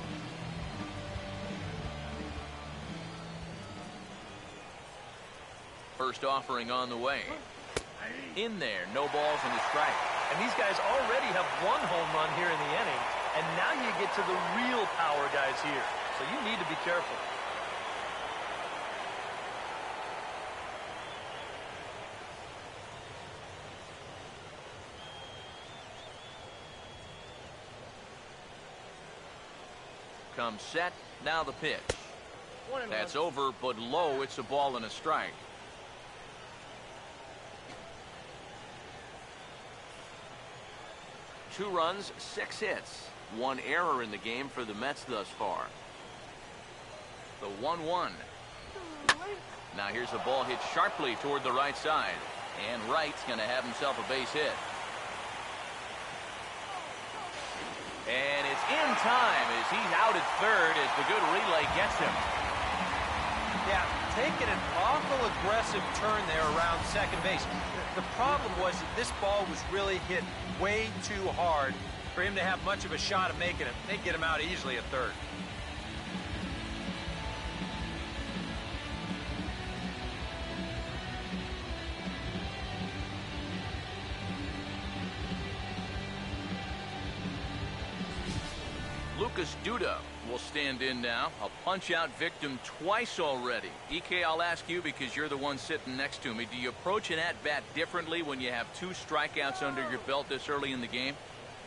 First offering on the way. In there, no balls and a strike. And these guys already have one home run here in the inning, and now you get to the real power guys here. So you need to be careful. Comes set. Now the pitch. That's over, but low. It's a ball and a strike. Two runs, 6 hits. One error in the game for the Mets thus far. The 1-1. Now here's a ball hit sharply toward the right side. And Wright's going to have himself a base hit. And it's in time as he's out at third as the good relay gets him. Yeah, taking an awful aggressive turn there around second base. The problem was that this ball was really hit way too hard, For him to have much of a shot of making it, they'd get him out easily at third. Lucas Duda will stand in now. A punch-out victim twice already. EK, I'll ask you because you're the one sitting next to me. Do you approach an at-bat differently when you have 2 strikeouts under your belt this early in the game?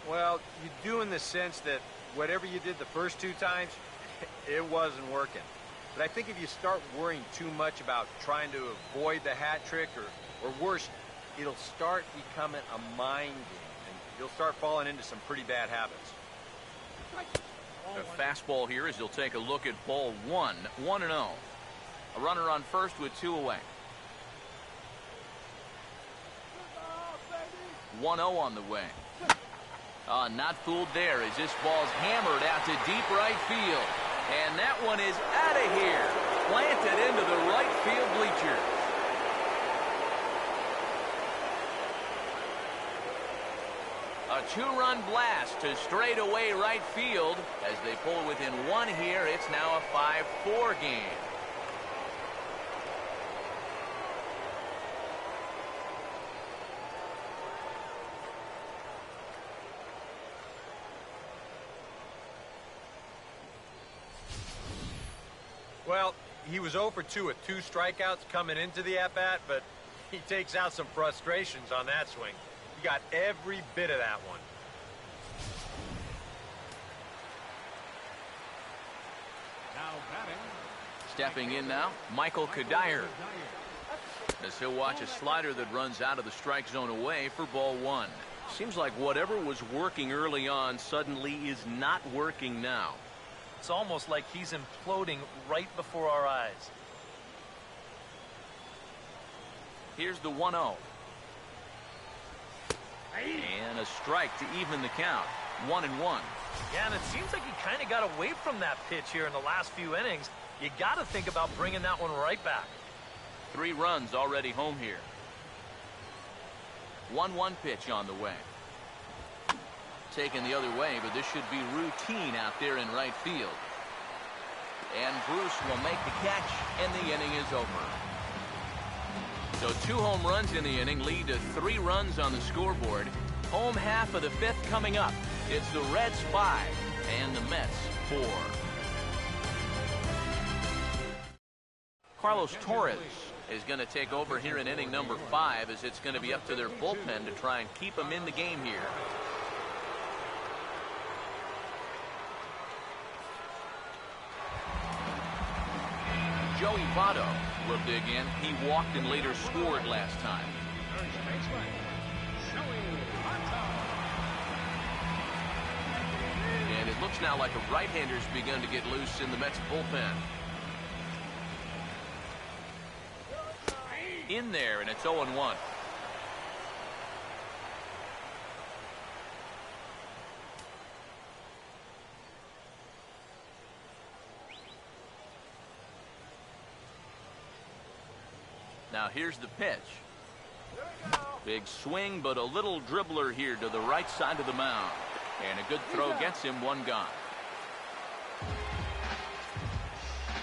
Well, you do in the sense that whatever you did the first 2 times, it wasn't working. But I think if you start worrying too much about trying to avoid the hat trick, or worse, it'll start becoming a mind game, and you'll start falling into some pretty bad habits. A fastball here as he'll take a look at ball 1, 1-0. A runner on first with 2 away. 1-0 on the way. Not fooled there as this ball's hammered out to deep right field. And that one is out of here. Planted into the right field bleachers. A 2-run blast to straightaway right field. As they pull within 1 here, it's now a 5-4 game. Well, he was 0 for 2 with 2 strikeouts coming into the at-bat, but he takes out some frustrations on that swing. He got every bit of that one. Now batting. Stepping in now, Michael Kadire. As he'll watch a slider that runs out of the strike zone away for ball 1. Seems like whatever was working early on suddenly is not working now. It's almost like he's imploding right before our eyes. Here's the 1-0. And a strike to even the count. 1-1. Yeah, and it seems like he kind of got away from that pitch here in the last few innings. You got to think about bringing that one right back. 3 runs already home here. 1-1 pitch on the way. Taken the other way, but this should be routine out there in right field. And Bruce will make the catch, and the inning is over. So 2 home runs in the inning lead to 3 runs on the scoreboard. Home half of the 5th coming up. It's the Reds 5 and the Mets 4. Carlos Torres is going to take over here in inning number 5, as it's going to be up to their bullpen to try and keep him in the game here. Joey Votto will dig in. He walked and later scored last time. And it looks now like a right-hander's begun to get loose in the Mets bullpen. In there, and it's 0-1. Now here's the pitch. Big swing, but a little dribbler here to the right side of the mound. And a good throw gets him 1 gone.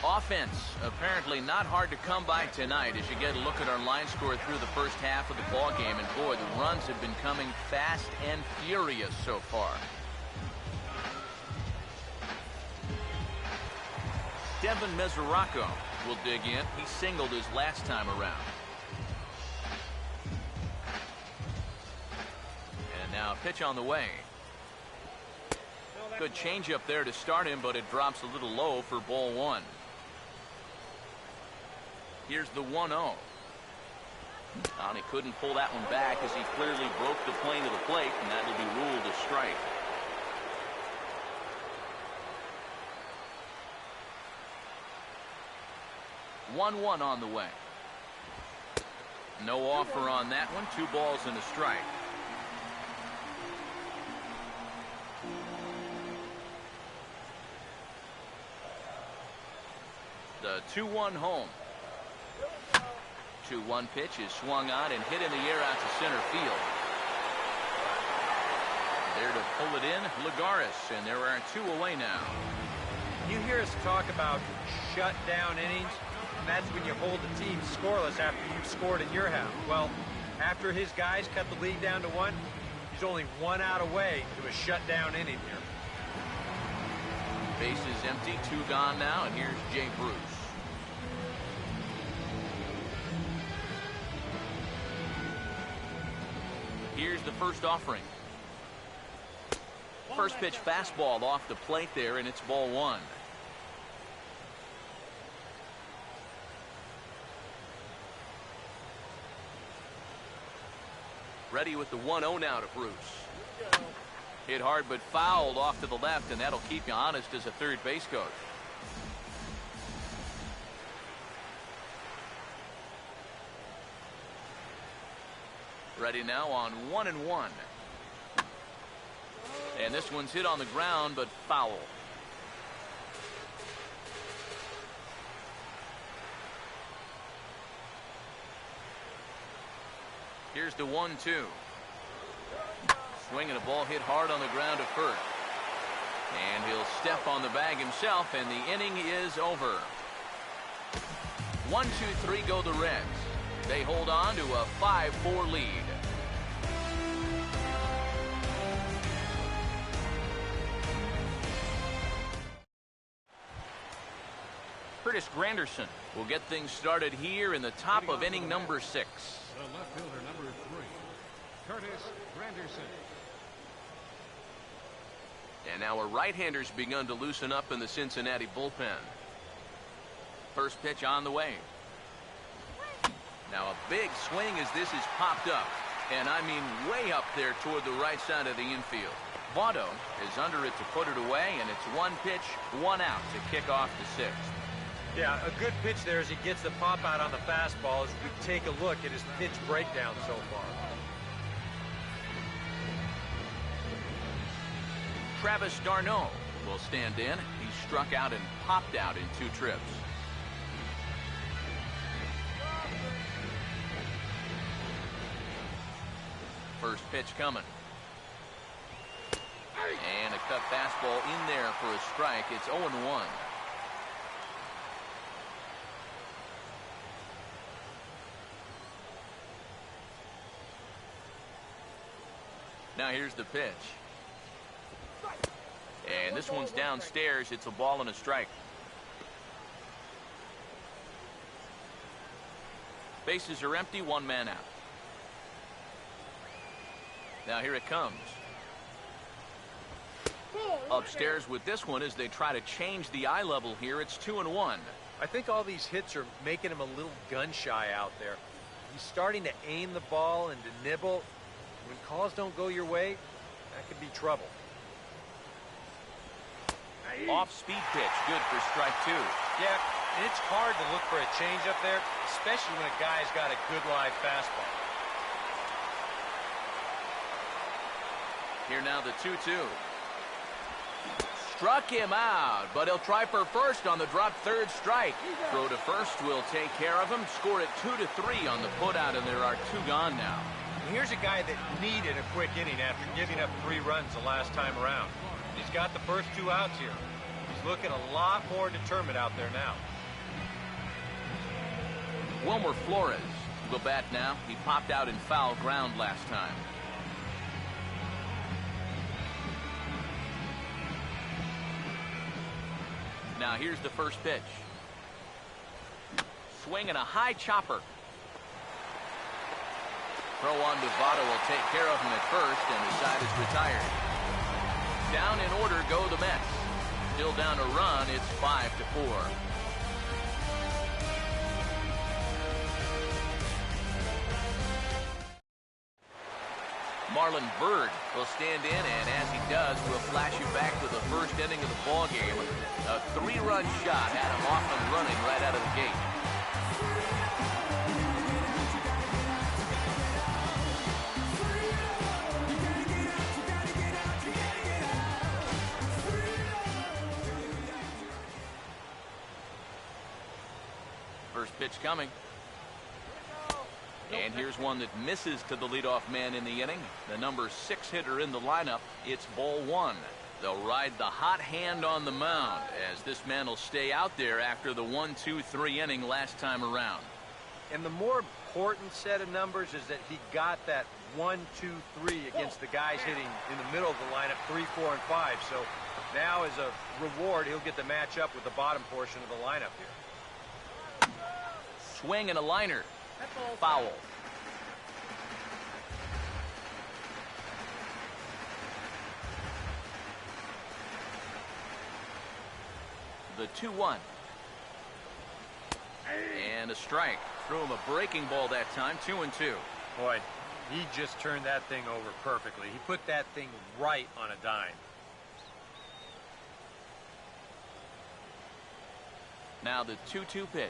Offense apparently not hard to come by tonight as you get a look at our line score through the first half of the ball game. And boy, the runs have been coming fast and furious so far. Devin Mesoraco will dig in. He singled his last time around. And now pitch on the way. Good changeup there to start him, but it drops a little low for ball 1. Here's the 1-0. And he couldn't pull that one back as he clearly broke the plane of the plate, and that will be ruled a strike. One on the way. No offer on that one. 2 balls and a strike. The 2-1 home. 2-1 pitch is swung on and hit in the air out to center field. There to pull it in, Lagares, and there are 2 away now. You hear us talk about shutdown innings, and that's when you hold the team scoreless after you've scored in your half. Well, after his guys cut the lead down to 1, he's only 1 out away to a shutdown inning here. Base is empty, 2 gone now, and here's Jay Bruce. Here's the first offering. First pitch fastball off the plate there, and it's ball 1. Ready with the 1-0 now to Bruce. Hit hard but fouled off to the left, and that'll keep you honest as a third base coach. Ready now on 1-1. And this one's hit on the ground, but foul. Here's the 1-2. Swinging a ball hit hard on the ground to first. And he'll step on the bag himself, and the inning is over. 1-2-3 go the Reds. They hold on to a 5-4 lead. Curtis Granderson will get things started here in the top of inning number 6. The left fielder, number 3, Curtis Granderson. And now our right-handers begun to loosen up in the Cincinnati bullpen. First pitch on the way. Now a big swing as this is popped up. And I mean way up there toward the right side of the infield. Votto is under it to put it away, and it's 1 pitch, 1 out to kick off the 6th. Yeah, a good pitch there as he gets the pop out on the fastball as we take a look at his pitch breakdown so far. Travis d'Arnaud will stand in. He struck out and popped out in 2 trips. First pitch coming. And a cut fastball in there for a strike. It's 0-1. Now here's the pitch. And this one's downstairs. It's a ball and a strike. Bases are empty, 1 man out. Now here it comes. Upstairs with this one as they try to change the eye level here. It's 2-1. I think all these hits are making him a little gun shy out there. He's starting to aim the ball and to nibble. When calls don't go your way, that could be trouble. Off-speed pitch, good for strike 2. Yeah, and it's hard to look for a change up there, especially when a guy's got a good live fastball. Here now the 2-2. Struck him out, but he'll try for first on the drop third strike. Throw to first will take care of him. Score it 2-3 on the putout, and there are 2 gone now. Here's a guy that needed a quick inning after giving up 3 runs the last time around. He's got the first 2 outs here. He's looking a lot more determined out there now. Wilmer Flores will bat now. He popped out in foul ground last time. Now here's the first pitch. Swinging a high chopper. Throw on to Votto will take care of him at first, and the side is retired. Down in order go the Mets. Still down a run. It's 5-4. Marlon Byrd will stand in, and as he does, we'll flash you back to the first inning of the ballgame. A 3-run shot had him off and running right out of the gate. First pitch coming. And here's one that misses to the leadoff man in the inning. The number 6 hitter in the lineup. It's ball 1. They'll ride the hot hand on the mound as this man will stay out there after the 1-2-3 inning last time around. And the more important set of numbers is that he got that 1, 2, 3 against the guys hitting in the middle of the lineup, 3, 4, and 5. So now as a reward, he'll get to match up with the bottom portion of the lineup here. Swing and a liner. Foul. The 2-1. And a strike. Threw him a breaking ball that time, 2-2. Boy, he just turned that thing over perfectly. He put that thing right on a dime. Now the 2-2 pitch.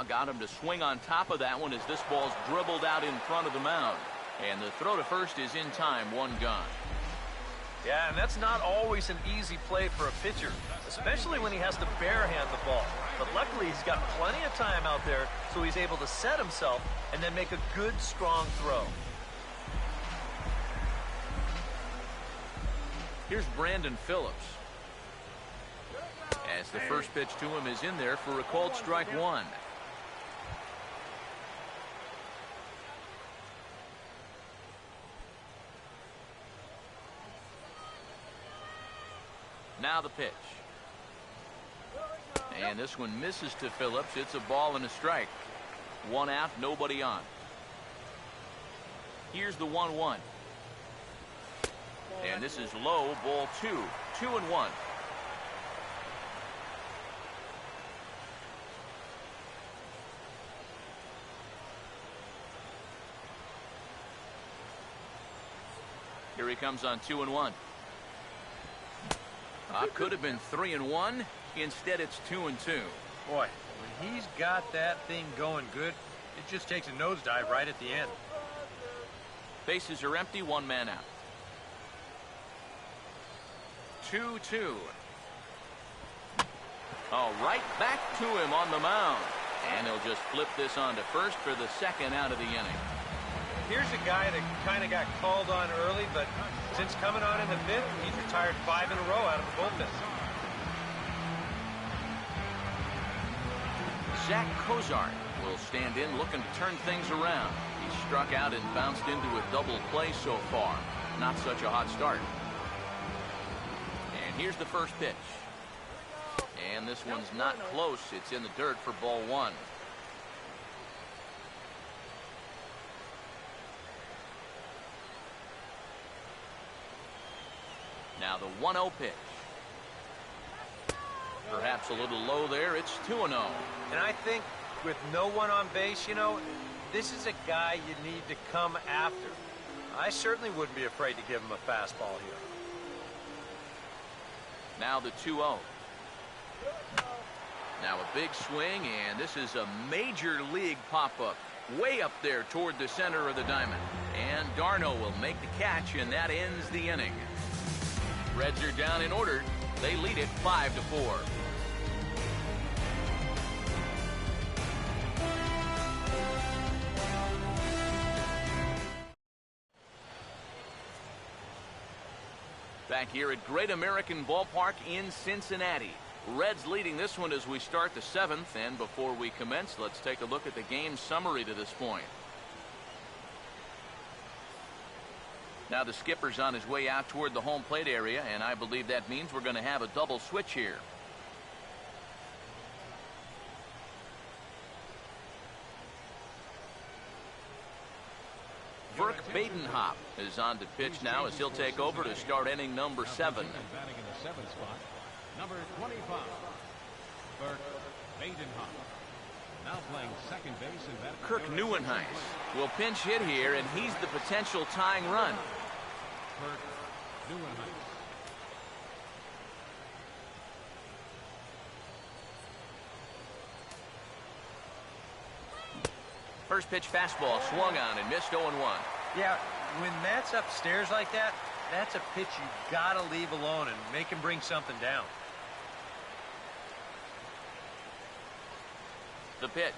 Got him to swing on top of that one as this ball's dribbled out in front of the mound. And the throw to first is in time, 1 gone. Yeah, and that's not always an easy play for a pitcher, especially when he has to barehand the ball. But luckily, he's got plenty of time out there, so he's able to set himself and then make a good, strong throw. Here's Brandon Phillips. As the first pitch to him is in there for a called strike 1. Now the pitch. And this one misses to Phillips. It's a ball and a strike. 1 out, nobody on. Here's the 1-1. And this is low, ball 2. 2-1. Here he comes on 2-1. Could have been 3-1. Instead, it's 2-2. Boy, when he's got that thing going good, it just takes a nosedive right at the end. Bases are empty, 1 man out. 2-2. Right back to him on the mound. And he'll just flip this on to first for the 2nd out of the inning. Here's a guy that kind of got called on early, but since coming on in the 5th, he's retired 5 in a row out of the bullpen. Zach Cozart will stand in looking to turn things around. He struck out and bounced into a double play so far. Not such a hot start. And here's the first pitch. And this one's not close. It's in the dirt for ball 1. Now the 1-0 pitch. Perhaps a little low there. It's 2-0. And I think with no one on base, you know, this is a guy you need to come after. I certainly wouldn't be afraid to give him a fastball here. Now the 2-0. Now a big swing, and this is a major league pop-up. Way up there toward the center of the diamond. And Darno will make the catch, and that ends the inning. Reds are down in order. They lead it 5-4. Back here at Great American Ballpark in Cincinnati. Reds leading this one as we start the 7th. And before we commence, let's take a look at the game summary to this point. Now the skipper's on his way out toward the home plate area, and I believe that means we're going to have a double switch here. Burke Badenhop is on to pitch now as he'll take over to start inning number 7. Batting in the 7th spot, number 25, Burke Badenhop. Now playing second base and batting. Kirk Neuenhuis will pinch hit here, and he's the potential tying run. Kirk Neuenhuis. First pitch fastball swung on and missed 0-1. Yeah, when Matt's upstairs like that, that's a pitch you gotta leave alone and make him bring something down. The pitch.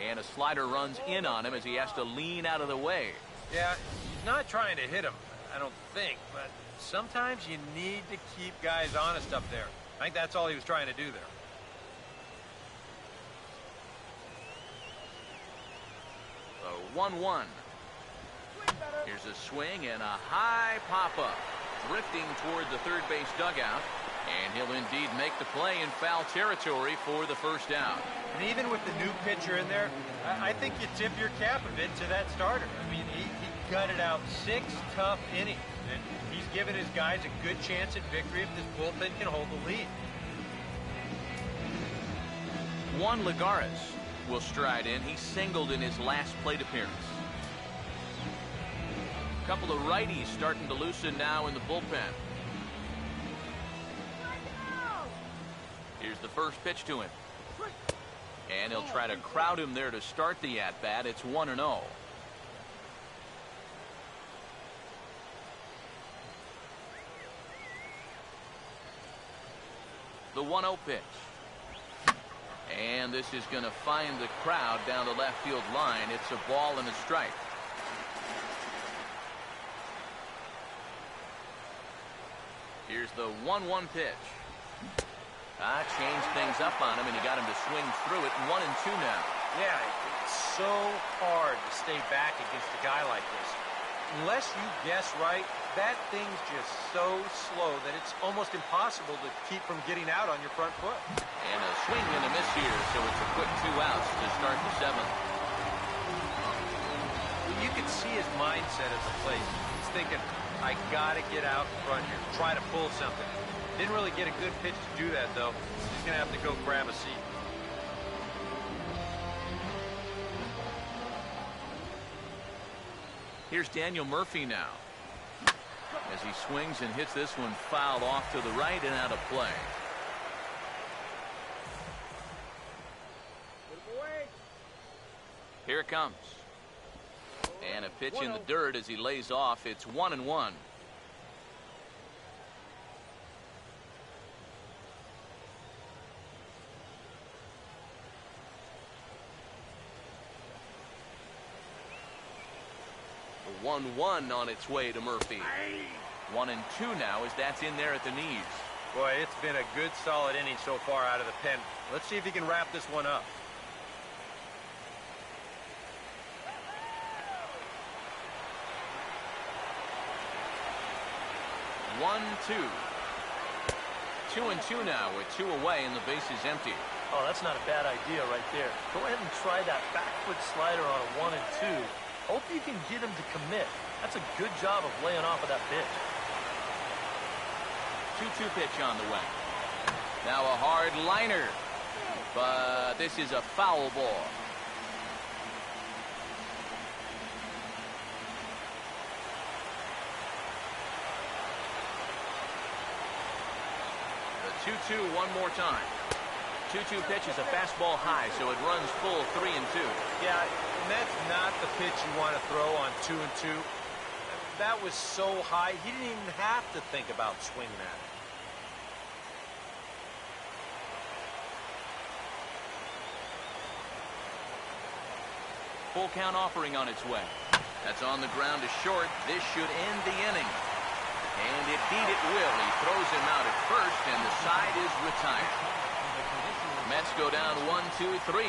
And a slider runs in on him as he has to lean out of the way. Yeah, he's not trying to hit him, I don't think, but sometimes you need to keep guys honest up there. I think that's all he was trying to do there. The 1-1. Here's a swing and a high pop-up. Drifting toward the third base dugout. And he'll indeed make the play in foul territory for the first down. And even with the new pitcher in there, I think you tip your cap a bit to that starter. I mean, he gutted out 6 tough innings, and he's given his guys a good chance at victory if this bullpen can hold the lead. Juan Lagares will stride in. He singled in his last plate appearance. A couple of righties starting to loosen now in the bullpen. Here's the first pitch to him. And he'll try to crowd him there to start the at-bat. It's 1-0. The 1-0 pitch. And this is going to find the crowd down the left field line. It's a ball and a strike. Here's the 1-1 pitch. Changed things up on him, and he got him to swing through it. 1-2 now. Yeah, it's so hard to stay back against a guy like this. Unless you guess right, that thing's just so slow that it's almost impossible to keep from getting out on your front foot. And a swing and a miss here, so it's a quick 2 outs to start the 7th. You can see his mindset at the plate. He's thinking, I gotta get out in front here, try to pull something. Didn't really get a good pitch to do that, though. He's gonna have to go grab a seat. Here's Daniel Murphy now. As he swings and hits this one fouled off to the right and out of play. Here it comes. And a pitch in the dirt as he lays off. It's 1-1. The 1-1 on its way to Murphy. 1-2 now as that's in there at the knees. Boy, it's been a good solid inning so far out of the pen. Let's see if he can wrap this one up. 1-2. 2-2 now with 2 away and the base is empty. Oh, that's not a bad idea right there. Go ahead and try that back foot slider on a 1-2. Hope you can get him to commit. That's a good job of laying off of that pitch. 2-2 pitch on the way. Now a hard liner. But this is a foul ball. The 2-2 one more time. 2-2 pitch is a fastball high, so it runs full 3-2. Yeah, and that's not the pitch you want to throw on 2-2. That was so high, he didn't even have to think about swinging at it. Full count offering on its way. That's on the ground to short. This should end the inning. And it beat it will. He throws him out at first, and the side is retired. Mets go down 1-2-3.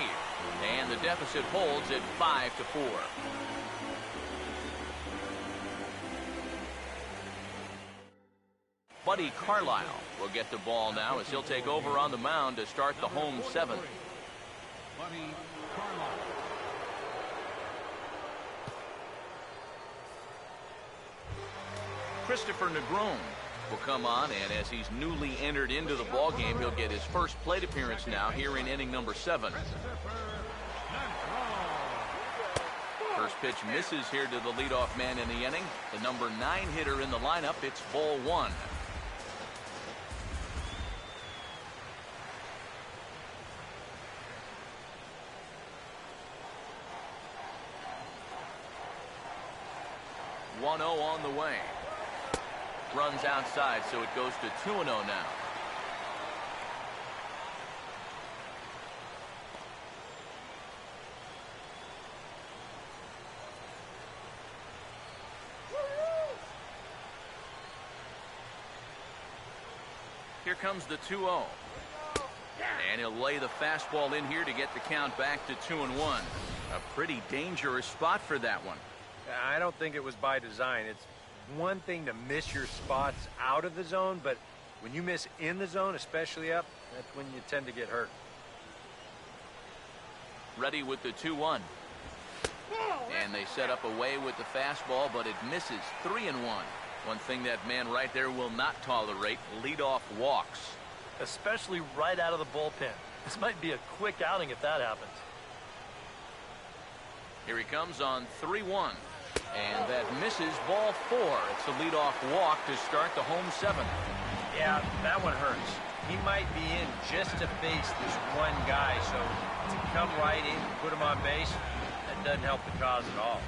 And the deficit holds at 5-4. Buddy Carlisle will get the ball now as he'll take over on the mound to start the home 7th. Buddy Carlisle. Christopher Negron will come on, and as he's newly entered into the ballgame, he'll get his first plate appearance now here in inning number 7. First pitch misses here to the leadoff man in the inning. The number 9 hitter in the lineup. It's ball 1. On the way. Runs outside, so it goes to 2-0 now. Here comes the 2-0. And he'll lay the fastball in here to get the count back to 2-1. A pretty dangerous spot for that one. I don't think it was by design. It's one thing to miss your spots out of the zone, but when you miss in the zone, especially up, that's when you tend to get hurt. Ready with the 2-1. And they set up away with the fastball, but it misses. 3-1. One thing that man right there will not tolerate, leadoff walks. Especially right out of the bullpen. This might be a quick outing if that happens. Here he comes on 3-1. And that misses, ball 4. It's a leadoff walk to start the home 7th. Yeah, that one hurts. He might be in just to face this one guy, so to come right in and put him on base, that doesn't help the cause at all.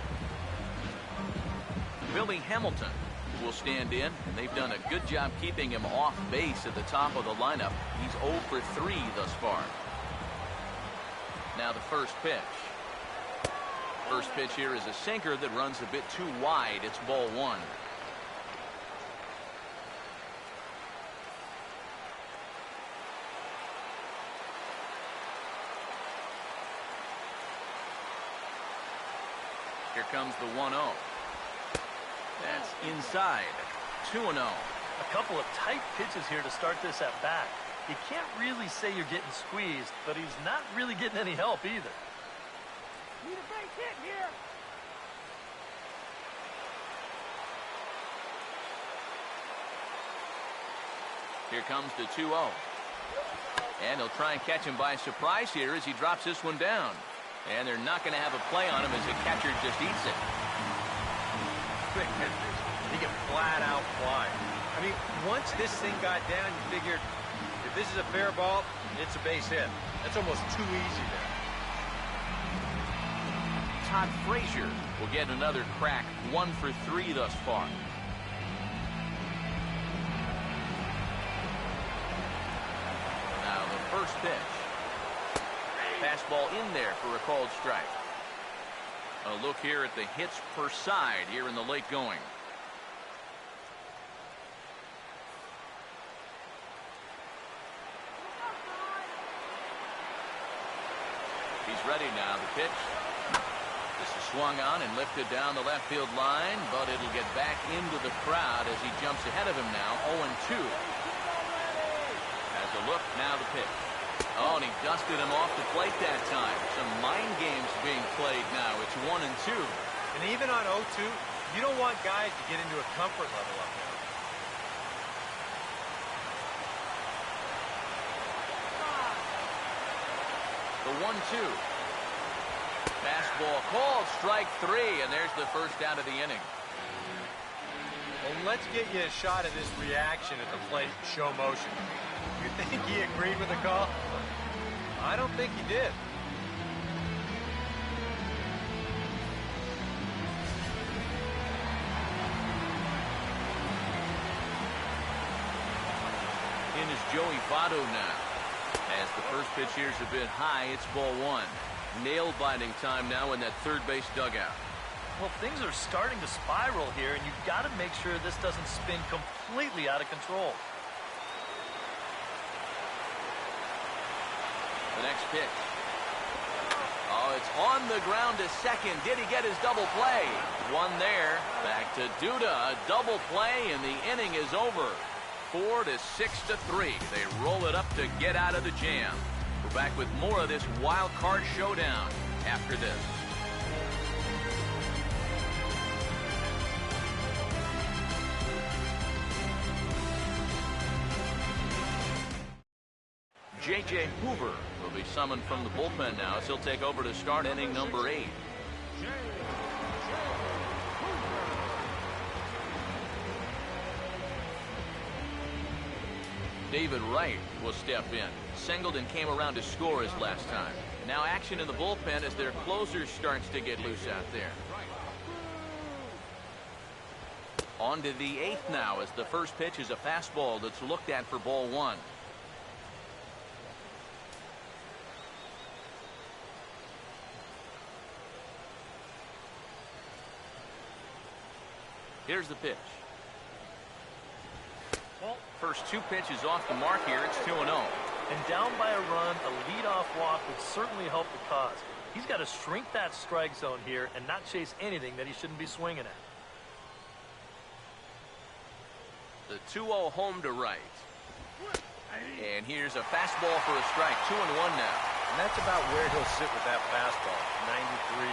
Billy Hamilton will stand in, and they've done a good job keeping him off base at the top of the lineup. He's 0 for 3 thus far. Now the first pitch. First pitch here is a sinker that runs a bit too wide. It's ball 1. Here comes the 1-0. That's inside. 2-0. A couple of tight pitches here to start this at bat. You can't really say you're getting squeezed, but he's not really getting any help either. Need a base hit here. Here comes the 2-0. And he'll try and catch him by surprise here as he drops this one down. And they're not going to have a play on him as the catcher just eats it. Quick pitches. He can flat out fly. I mean, once this thing got down, you figured if this is a fair ball, it's a base hit. That's almost too easy there. Todd Frazier will get another crack. 1 for 3 thus far. Now the first pitch. Fastball in there for a called strike. A look here at the hits per side here in the late going. He's ready now. The pitch. This is swung on and lifted down the left field line, but it'll get back into the crowd as he jumps ahead of him now. 0-2. Has a look. Now the pitch. Oh, and he dusted him off the plate that time. Some mind games being played now. It's 1-2. And even on 0-2, you don't want guys to get into a comfort level up there. The 1-2. Fastball called. Strike 3, and there's the first out of the inning. Well, let's get you a shot of this reaction at the plate in show motion. You think he agreed with the call? I don't think he did. In is Joey Votto now. As the first pitch here is a bit high, it's ball 1. Nail-biting time now in that third base dugout. Well, things are starting to spiral here, and you've got to make sure this doesn't spin completely out of control. The next pitch. Oh, it's on the ground to second. Did he get his double play? One there. Back to Duda. A double play, and the inning is over. 4-6-3. They roll it up to get out of the jam. We're back with more of this wild card showdown after this. J.J. Hoover will be summoned from the bullpen now as he'll take over to start inning number 8. David Wright will step in. Singleton came around to score his last time. Now action in the bullpen as their closer starts to get loose out there. On to the 8th now as the first pitch is a fastball that's looked at for ball 1. Here's the pitch. First 2 pitches off the mark here. It's 2-0. And down by a run, a leadoff walk would certainly help the cause. He's got to shrink that strike zone here and not chase anything that he shouldn't be swinging at. The 2-0 home to right. And here's a fastball for a strike. 2-1 now. And that's about where he'll sit with that fastball. 93,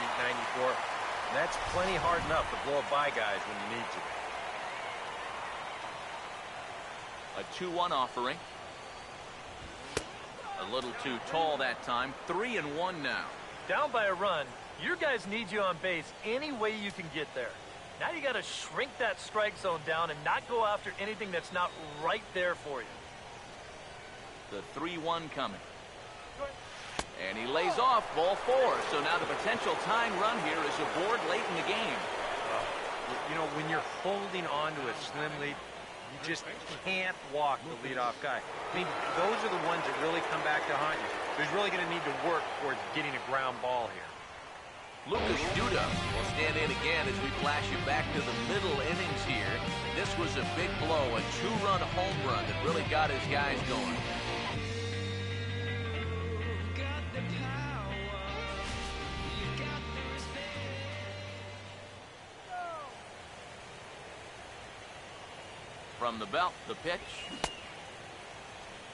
94. And that's plenty hard enough to blow it by guys when you need to. A 2-1 offering. A little too tall that time. 3-1 now. Down by a run, your guys need you on base any way you can get there. Now you got to shrink that strike zone down and not go after anything that's not right there for you. The 3-1 coming. And he lays off ball 4. So now the potential tying run here is aboard late in the game. You know, when you're holding on to a slim lead, you just can't walk the leadoff guy. I mean, those are the ones that really come back to haunt you. He's really going to need to work towards getting a ground ball here. Lucas Duda will stand in again as we flash you back to the middle innings here. This was a big blow, a 2-run home run that really got his guys going. From the belt, the pitch.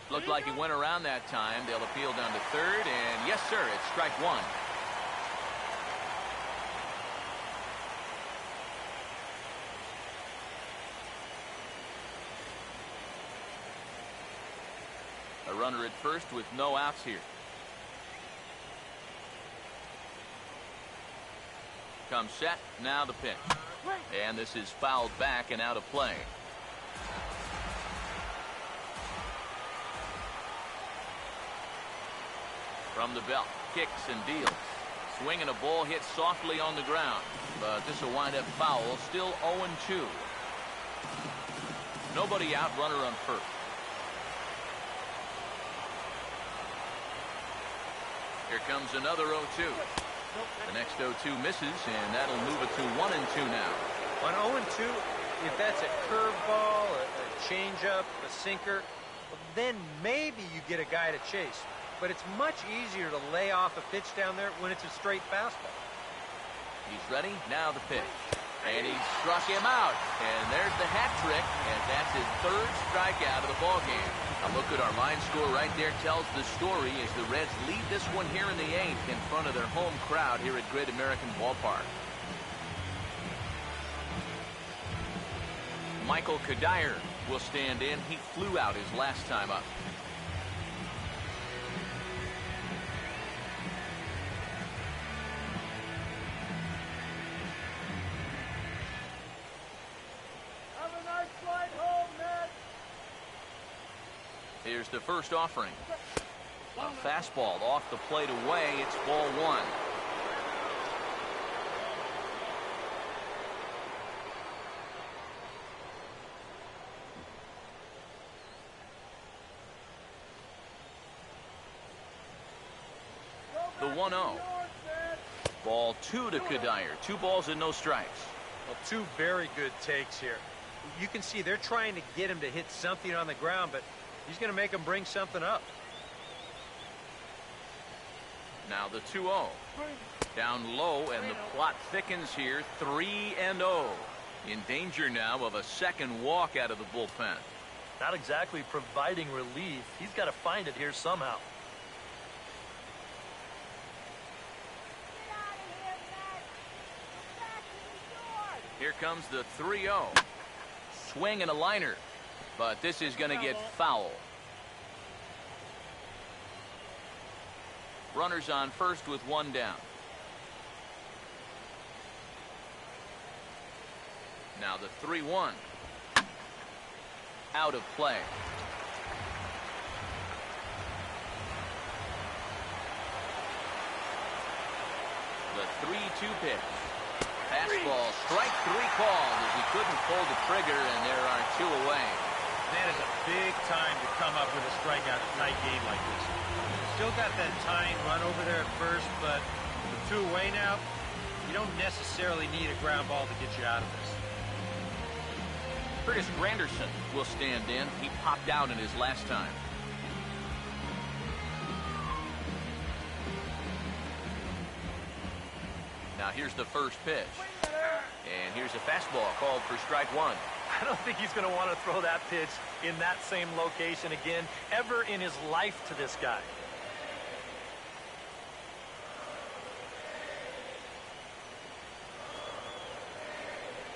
Looked like he went around that time. They'll appeal down to third, and yes, sir, it's strike 1. A runner at first with no outs here. Comes set, now the pitch. And this is fouled back and out of play. From the belt, kicks and deals. Swinging a ball hit softly on the ground. But this will wind up foul, still 0-2. Nobody out, runner on first. Here comes another 0-2. The next 0-2 misses, and that'll move it to 1-2 now. On 0-2, if that's a curveball, a changeup, a sinker, then maybe you get a guy to chase. But it's much easier to lay off a pitch down there when it's a straight fastball. He's ready. Now the pitch. And he struck him out. And there's the hat trick, and that's his 3rd strikeout of the ballgame. A look at our line score right there tells the story as the Reds lead this one here in the 8th in front of their home crowd here at Great American Ballpark. Michael Kadire will stand in. He flew out his last time up. Here's the first offering. A fastball off the plate away. It's ball 1. The 1-0. Ball 2 to Kadire. 2 balls and no strikes. Well, 2 very good takes here. You can see they're trying to get him to hit something on the ground, but he's going to make him bring something up. Now the 2-0. Down low, and the plot thickens here. 3-0. In danger now of a second walk out of the bullpen. Not exactly providing relief. He's got to find it here somehow. Here comes the 3-0. Swing and a liner. But this is going to get foul. Runners on first with 1 down. Now the 3-1. Out of play. The 3-2 pitch. Fastball, strike 3 called as he couldn't pull the trigger, and there are 2 away. That is a big time to come up with a strikeout in a tight game like this. Still got that tying run over there at first, but with 2 away now, you don't necessarily need a ground ball to get you out of this. Curtis Granderson will stand in. He popped out in his last time. Now here's the first pitch. And here's a fastball called for strike one. I don't think he's going to want to throw that pitch in that same location again ever in his life to this guy.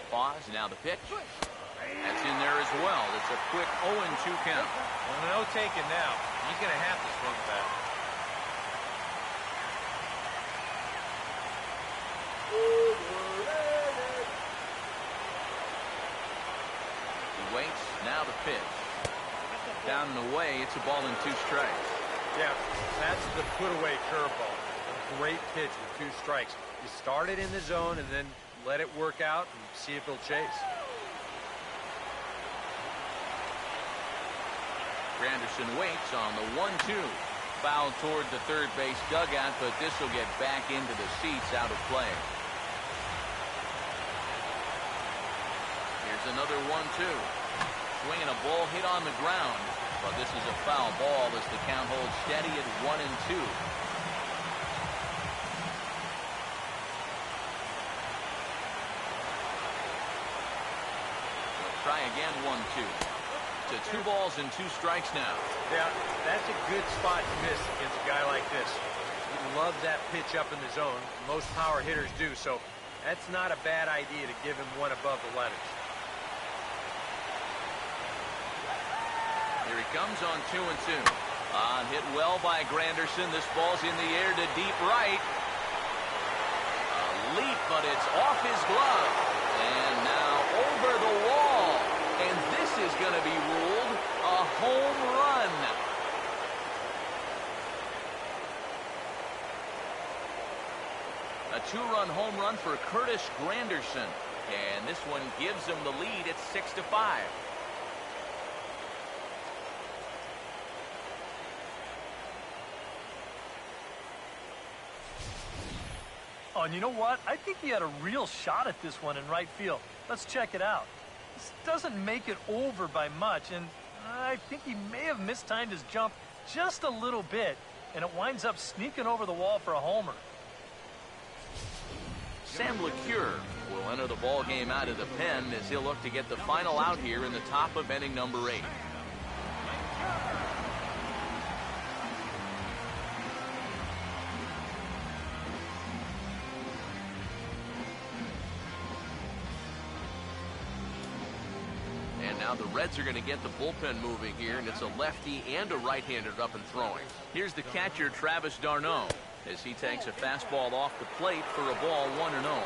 Pause, now the pitch. That's in there as well. It's a quick 0-2 count. Well, no taking now. He's going to have to swing back. He waits, now the pitch. Down and away, it's a ball and 2 strikes. Yeah, that's the put-away curveball. A great pitch with 2 strikes. You start it in the zone and then let it work out and see if he'll chase. Granderson waits on the 1-2. Foul toward the third base dugout, but this will get back into the seats out of play. Here's another 1-2. Swinging a ball hit on the ground, but this is a foul ball as the count holds steady at 1-2. They'll try again, 1-2. To 2 balls and 2 strikes now. Yeah, that's a good spot to miss against a guy like this. He loves that pitch up in the zone. Most power hitters do, so that's not a bad idea to give him one above the letters. Here he comes on 2-2. Hit well by Granderson. This ball's in the air to deep right. A leap, but it's off his glove. And now over the wall. And this is going to be ruled a home run. A 2-run home run for Curtis Granderson. And this one gives him the lead at 6-5. Oh, and you know what? I think he had a real shot at this one in right field. Let's check it out. This doesn't make it over by much, and I think he may have mistimed his jump just a little bit, and it winds up sneaking over the wall for a homer. Sam LeCure will enter the ball game out of the pen as he'll look to get the final out here in the top of inning number 8. Now the Reds are going to get the bullpen moving here, and it's a lefty and a right-hander up and throwing. Here's the catcher, Travis d'Arnaud, as he takes a fastball off the plate for a ball 1-0.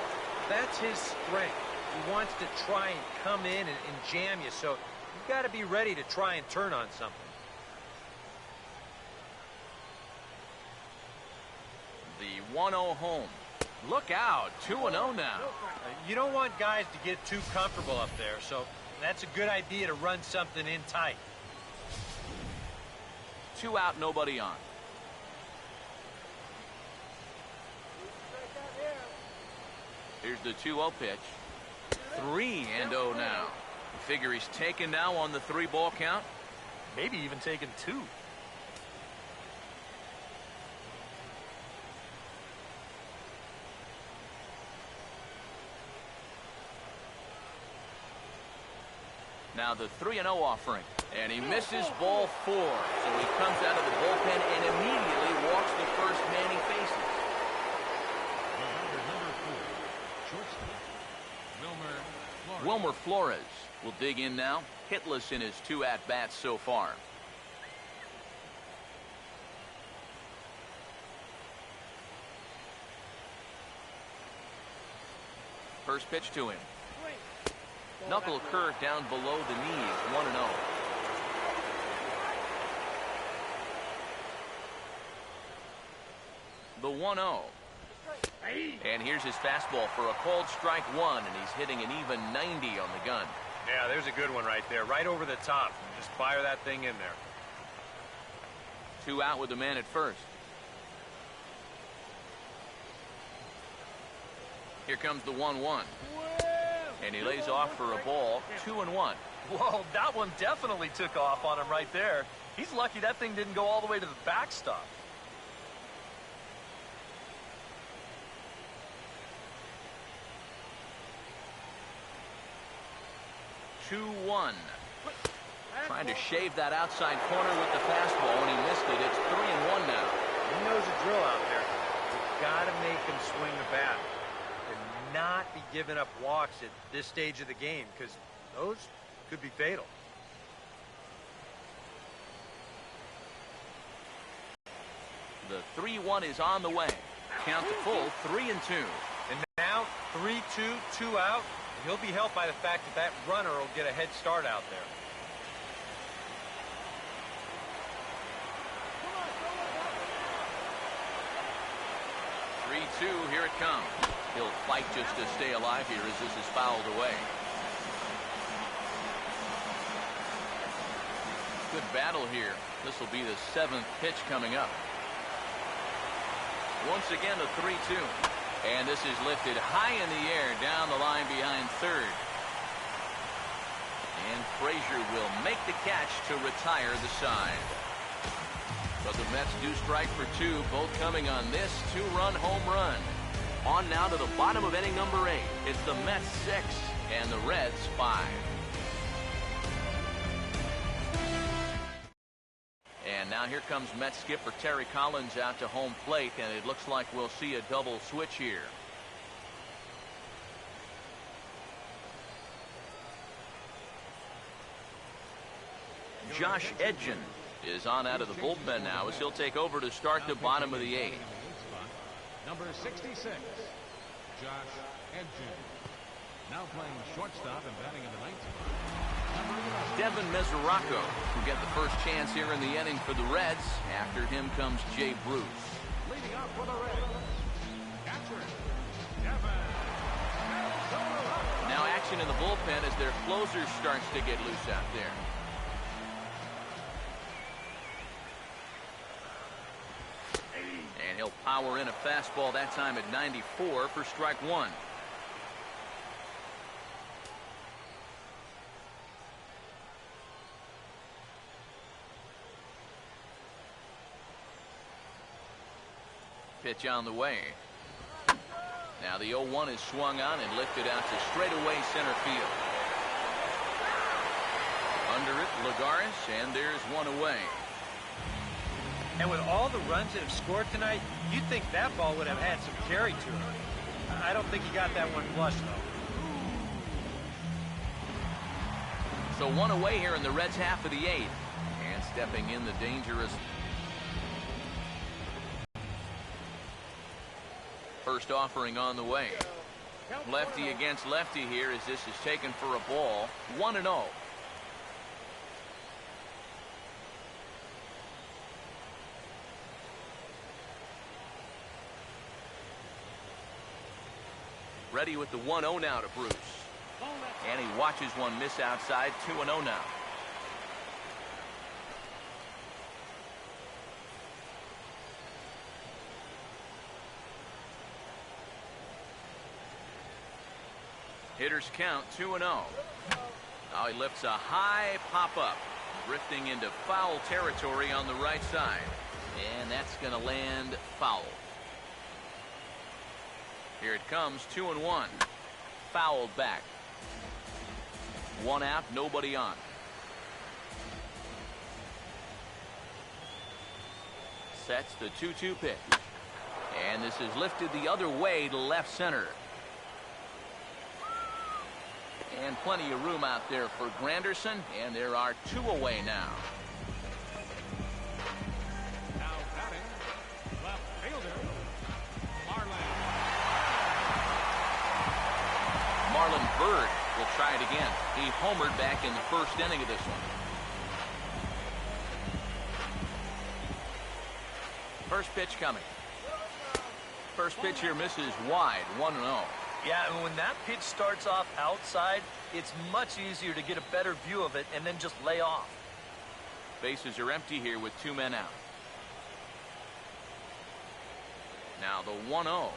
That's his strength. He wants to try and come in and jam you, so you've got to be ready to try and turn on something. The 1-0 home. Look out, 2-0 now. You don't want guys to get too comfortable up there, so that's a good idea to run something in tight. 2 out, nobody on. Here's the 2-0 pitch. 3-0 now. Figure he's taken now on the 3-ball count. Maybe even taking 2. Now the 3-0 offering, and he misses ball 4. So he comes out of the bullpen and immediately walks the first man he faces. Wilmer Flores will dig in now, hitless in his 2 at-bats so far. First pitch to him. Knuckle curve down below the knees, 1-0. The 1-0. And here's his fastball for a called strike 1, and he's hitting an even 90 on the gun. Yeah, there's a good one right there, right over the top. Just fire that thing in there. 2 out with the man at first. Here comes the 1-1. And he lays off for a ball, 2-1. Whoa, that one definitely took off on him right there. He's lucky that thing didn't go all the way to the backstop. Trying to shave that outside corner with the fastball, and he missed it. It's 3-1 now. He knows the drill out there. You've got to make him swing the bat and not be giving up walks at this stage of the game, because those could be fatal. The 3-1 is on the way. Count to full, 3-2. And now 3-2, 2 out. He'll be helped by the fact that that runner will get a head start out there. Here it comes. He'll fight just to stay alive here as this is fouled away. Good battle here. This will be the 7th pitch coming up. Once again, a 3-2. And this is lifted high in the air down the line behind third. And Frazier will make the catch to retire the side. But the Mets do strike for 2, both coming on this 2-run home run. On now to the bottom of inning number 8. It's the Mets 6 and the Reds 5. And now here comes Mets skipper Terry Collins out to home plate, and it looks like we'll see a double switch here. Josh Edgen is on out of the bullpen now as he'll take over to start the bottom of the 8th. Number 66, Josh Edgen. Now playing shortstop and batting in the 9th spot. Devin Mesoraco will get the first chance here in the inning for the Reds. After him comes Jay Bruce. Leading up for the Reds, catcher, Devin Mesoraco. Now action in the bullpen as their closer starts to get loose out there. And he'll power in a fastball that time at 94 for strike 1. Pitch on the way. Now the 0-1 is swung on and lifted out to straightaway center field. Under it, Lagares, and there's one away. And with all the runs that have scored tonight, you'd think that ball would have had some carry to it. I don't think he got that one flush, though. So one away here in the Reds' half of the 8th. And stepping in the dangerous first offering on the way. Lefty against lefty here as this is taken for a ball. 1-0. Ready with the 1-0 now to Bruce. And he watches one miss outside. 2-0 now. Hitters count 2-0. Now he lifts a high pop-up, drifting into foul territory on the right side. And that's going to land foul. Here it comes, 2-1. Fouled back. 1 out, nobody on. Sets the 2-2 pitch. And this is lifted the other way to left center. And plenty of room out there for Granderson, and there are 2 away now. Now batting, left fielder, Marlon Byrd will try it again. He homered back in the first inning of this one. First pitch coming. First pitch here misses wide, 1-0. Yeah, and when that pitch starts off outside, it's much easier to get a better view of it and then just lay off. Bases are empty here with 2 men out. Now the 1-0.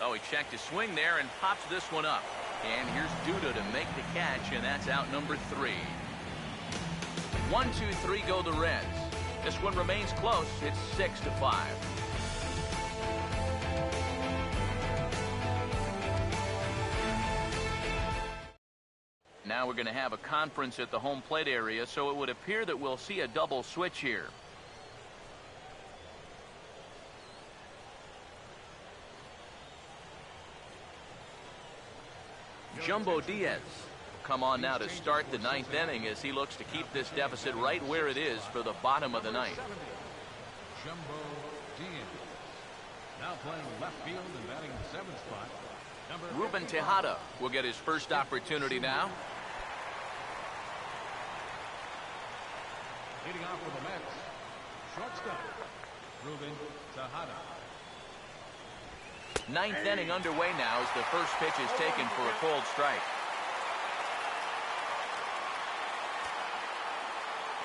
Oh, he checked his swing there and pops this one up. And here's Duda to make the catch, and that's out number 3. 1, 2, 3 go the Reds. This one remains close. It's 6-5. Now we're going to have a conference at the home plate area, so it would appear that we'll see a double switch here. Jumbo Diaz will come on now to start the 9th inning as he looks to keep this deficit right where it is for the bottom of the 9th. Jumbo Diaz. Now playing left field and batting 7th spot. Ruben Tejada will get his first opportunity now. Leading off with the Mets, shortstop, Ruben Tejada. 9th inning underway now as the first pitch is taken for a cold strike.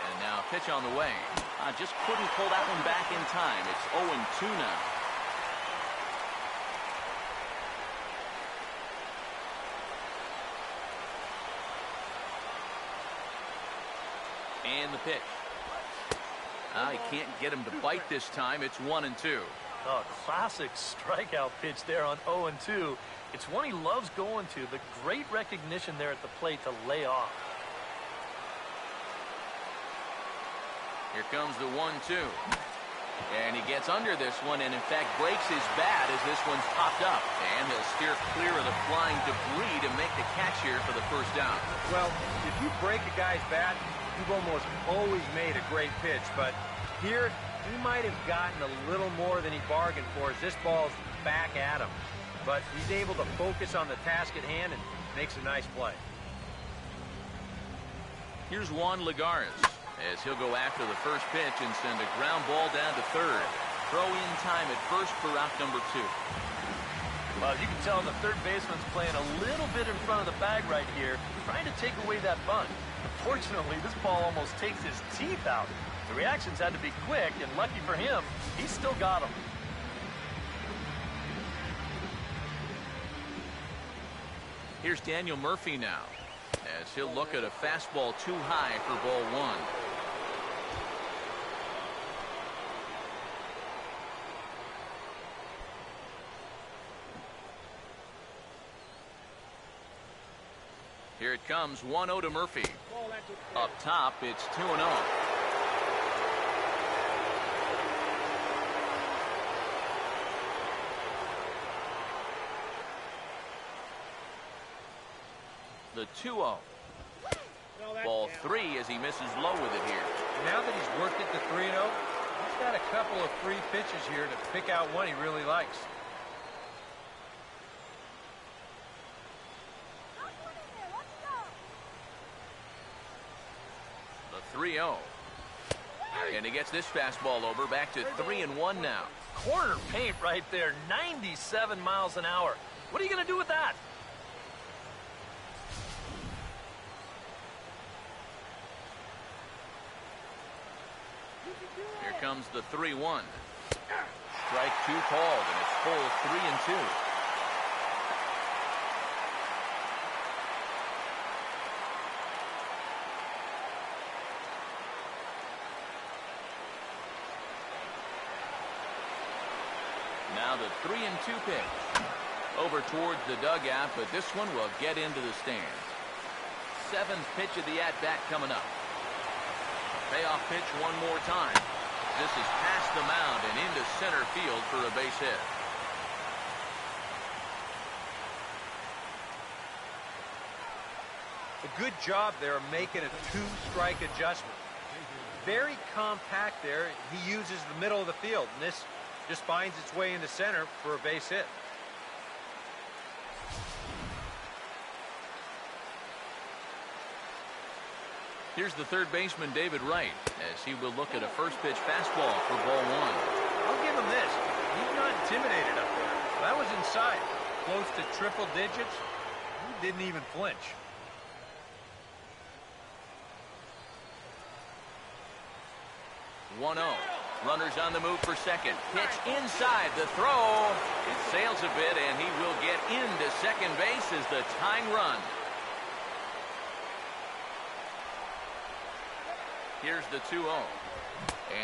And now pitch on the way. Just couldn't pull that one back in time. It's 0-2 now. And the pitch. He can't get him to bite this time. It's 1-2. Oh, classic strikeout pitch there on 0-2. It's one he loves going to. The great recognition there at the plate to lay off. Here comes the 1-2. And he gets under this one and, in fact, breaks his bat as this one's popped up. And he'll steer clear of the flying debris to make the catch here for the first down. Well, if you break a guy's bat, you've almost always made a great pitch. But here, he might have gotten a little more than he bargained for as this ball's back at him. But he's able to focus on the task at hand and makes a nice play. Here's Juan Lagares as he'll go after the first pitch and send a ground ball down to third. Throw in time at first for out number 2. Well, you can tell the third baseman's playing a little bit in front of the bag right here, trying to take away that bunt. Unfortunately, this ball almost takes his teeth out. The reactions had to be quick, and lucky for him, he still got them. Here's Daniel Murphy now as he'll look at a fastball too high for ball 1. Here it comes, 1-0 to Murphy. Up top, it's 2-0. The 2-0. Ball 3 as he misses low with it here. Now that he's worked it to 3-0, he's got a couple of free pitches here to pick out one he really likes. The 3-0. And he gets this fastball over, back to 3-1 now. Corner paint right there, 97 miles an hour. What are you going to do with that? Here comes the 3-1. Strike 2 called, and it's full 3-2. Now the 3-2 pitch. Over towards the dugout, but this one will get into the stands. 7th pitch of the at-bat coming up. Payoff pitch one more time. This is past the mound and into center field for a base hit. A good job there of making a 2-strike adjustment. Very compact there. He uses the middle of the field, and this just finds its way into center for a base hit. Here's the third baseman, David Wright, as he will look at a first pitch fastball for ball 1. I'll give him this. He's not intimidated up there. That was inside, close to triple digits. He didn't even flinch. Runners on the move for second. Pitch inside. The throw. It sails a bit, and he will get into second base as the tying run. Here's the 2-0.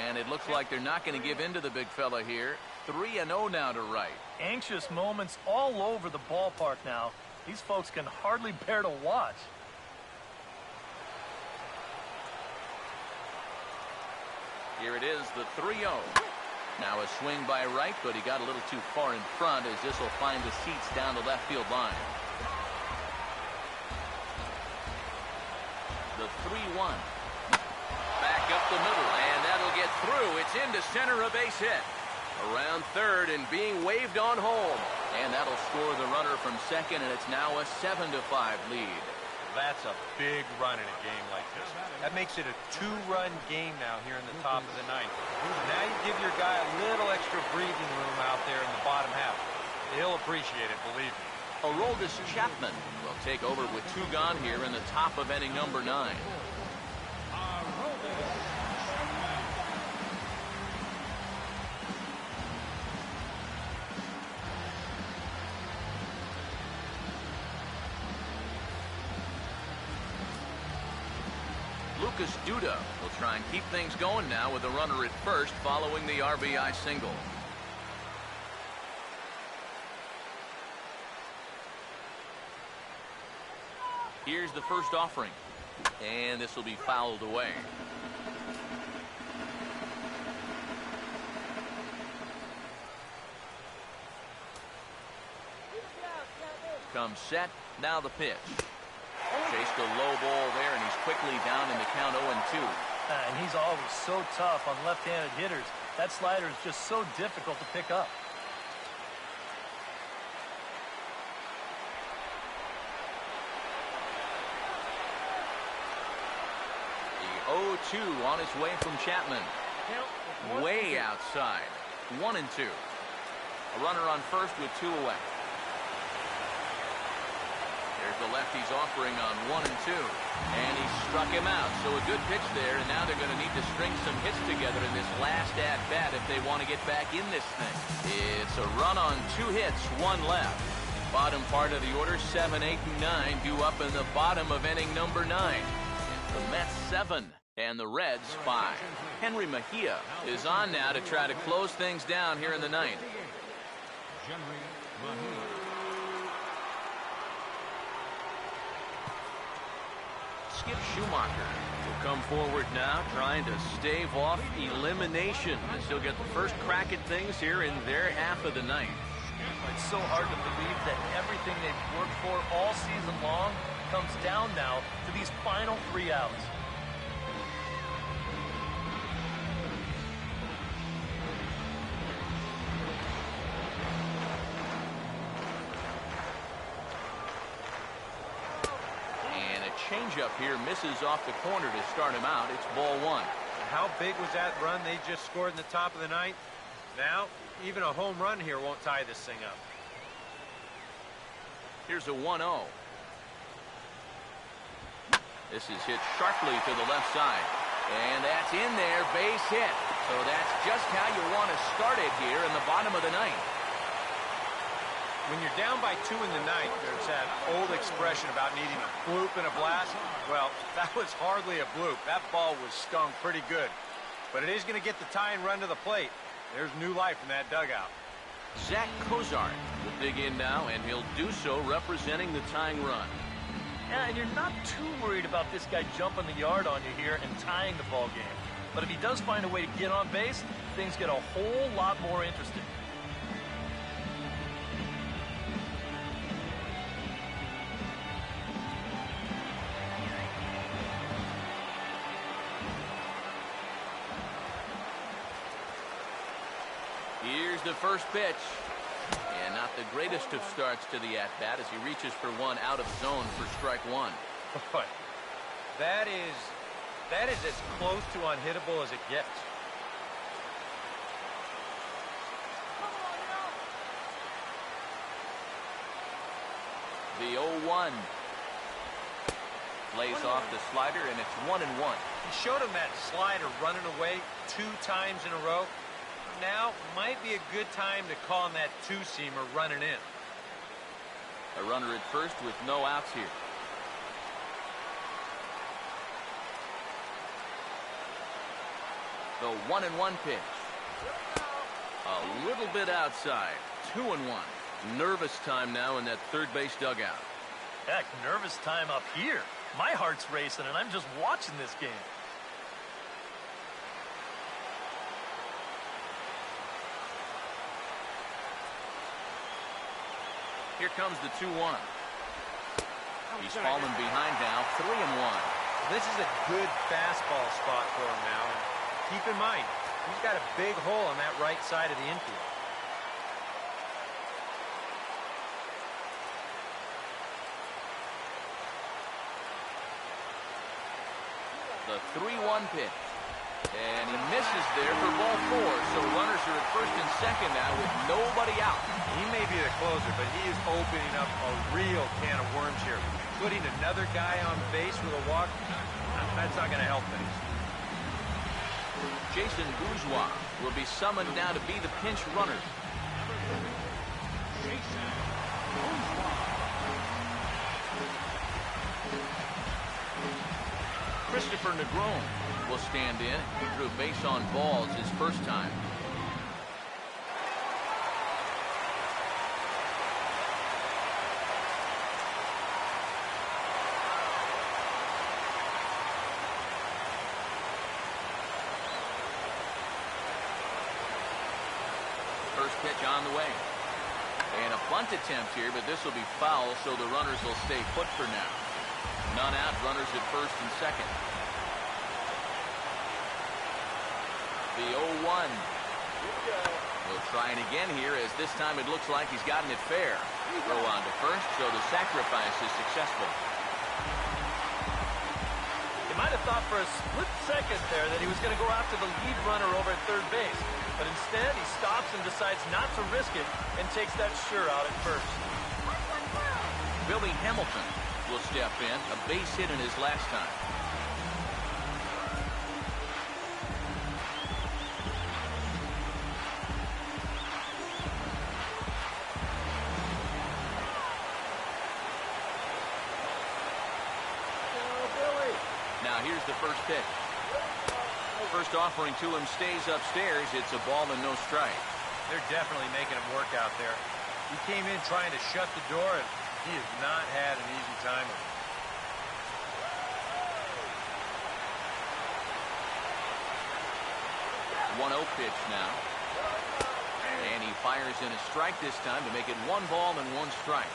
And it looks like they're not going to give in to the big fella here. 3-0 now to right. Anxious moments all over the ballpark now. These folks can hardly bear to watch. Here it is, the 3-0. Now a swing by right, but he got a little too far in front as this will find the seats down the left field line. The 3-1. Back up the middle, and that'll get through. It's into center, a base hit. Around third and being waved on home. And that'll score the runner from second, and it's now a 7-5 lead. That's a big run in a game like this. That makes it a 2-run game now here in the top of the ninth. Now you give your guy a little extra breathing room out there in the bottom half. He'll appreciate it, believe me. Aroldis Chapman will take over with 2 gone here in the top of inning number 9. Lucas Duda will try and keep things going now with a runner at first following the RBI single. Here's the first offering, and this will be fouled away. Comes set, now the pitch. Chased a low ball there, and he's quickly down in the count 0-2. And he's always so tough on left-handed hitters. That slider is just so difficult to pick up. The 0-2 on its way from Chapman. Way outside. 1-2. A runner on first with 2 away. There's the lefty's offering on 1-2. And he struck him out. So a good pitch there, and now they're going to need to string some hits together in this last at-bat if they want to get back in this thing. It's a run on 2 hits, 1 left. Bottom part of the order, 7, 8, and 9 due up in the bottom of inning number 9. The Mets 7 and the Reds 5. Henry Mejia is on now to try to close things down here in the 9th. Skip Schumacher will come forward now, trying to stave off elimination as he'll get the first crack at things here in their half of the 9th. It's so hard to believe that everything they've worked for all season long comes down now to these final 3 outs. Changeup here misses off the corner to start him out. It's ball 1. How big was that run they just scored in the top of the 9th? Now, even a home run here won't tie this thing up. Here's a 1-0. This is hit sharply to the left side. And that's in there, base hit. So that's just how you want to start it here in the bottom of the 9th. When you're down by 2 in the 9th, there's that old expression about needing a bloop and a blast. Well, that was hardly a bloop. That ball was stung pretty good. But it is going to get the tying run to the plate. There's new life in that dugout. Zach Cozart will dig in now, and he'll do so representing the tying run. Yeah, and you're not too worried about this guy jumping the yard on you here and tying the ball game. But if he does find a way to get on base, things get a whole lot more interesting. Here's the first pitch. And not the greatest of starts to the at-bat as he reaches for one out of zone for strike 1. But that is as close to unhittable as it gets. The 0-1. Lays off the slider, and it's 1-1. He showed him that slider running away 2 times in a row. Now might be a good time to call him that two-seamer running in. A runner at first with no outs here. The 1-1 pitch. A little bit outside. 2-1. Nervous time now in that third base dugout. Heck, nervous time up here. My heart's racing, and I'm just watching this game. Here comes the 2-1. He's falling behind now, 3-1. This is a good fastball spot for him now. And keep in mind, he's got a big hole on that right side of the infield. The 3-1 pitch. And he misses there for ball 4. So runners are at first and second now with nobody out. He may be the closer, but he is opening up a real can of worms here. Putting another guy on base with a walk, that's not going to help things. Jason Bourgeois will be summoned now to be the pinch runner. Christopher Negron will stand in. He drew base on balls his first time. First pitch on the way. And a bunt attempt here, but this will be foul, so the runners will stay put for now. None out, runners at first and second. The 0-1. We'll try it again here, as this time it looks like he's gotten it fair. Throw on to first, so the sacrifice is successful. You might have thought for a split second there that he was going to go after the lead runner over at third base. But instead, he stops and decides not to risk it and takes that sure out at first. Billy Hamilton will step in, a base hit in his last time. Now here's the first pitch. First offering to him stays upstairs. It's a ball and no strike. They're definitely making him work out there. He came in trying to shut the door, and he has not had an easy time with it. 1-0 pitch now. And he fires in a strike this time to make it 1 ball and 1 strike.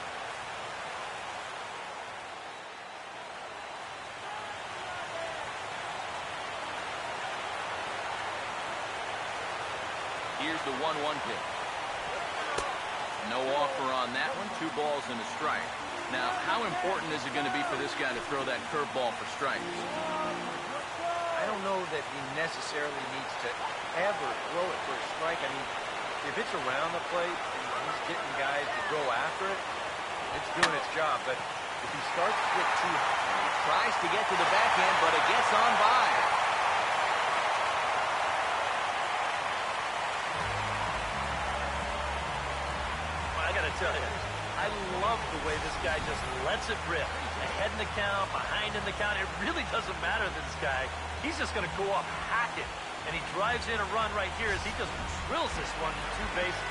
Here's the 1-1 pitch. No offer on that one. 2 balls and a strike. Now, how important is it going to be for this guy to throw that curveball for strikes? I don't know that he necessarily needs to ever throw it for a strike. I mean, if it's around the plate and he's getting guys to go after it, it's doing its job. But if he starts to get too high, he tries to get to the backhand, but it gets on by. Tell you, I love the way this guy just lets it rip. Ahead in the count, behind in the count. It really doesn't matter to this guy. He's just going to go up hacking. And he drives in a run right here as he just drills this one to 2 bases.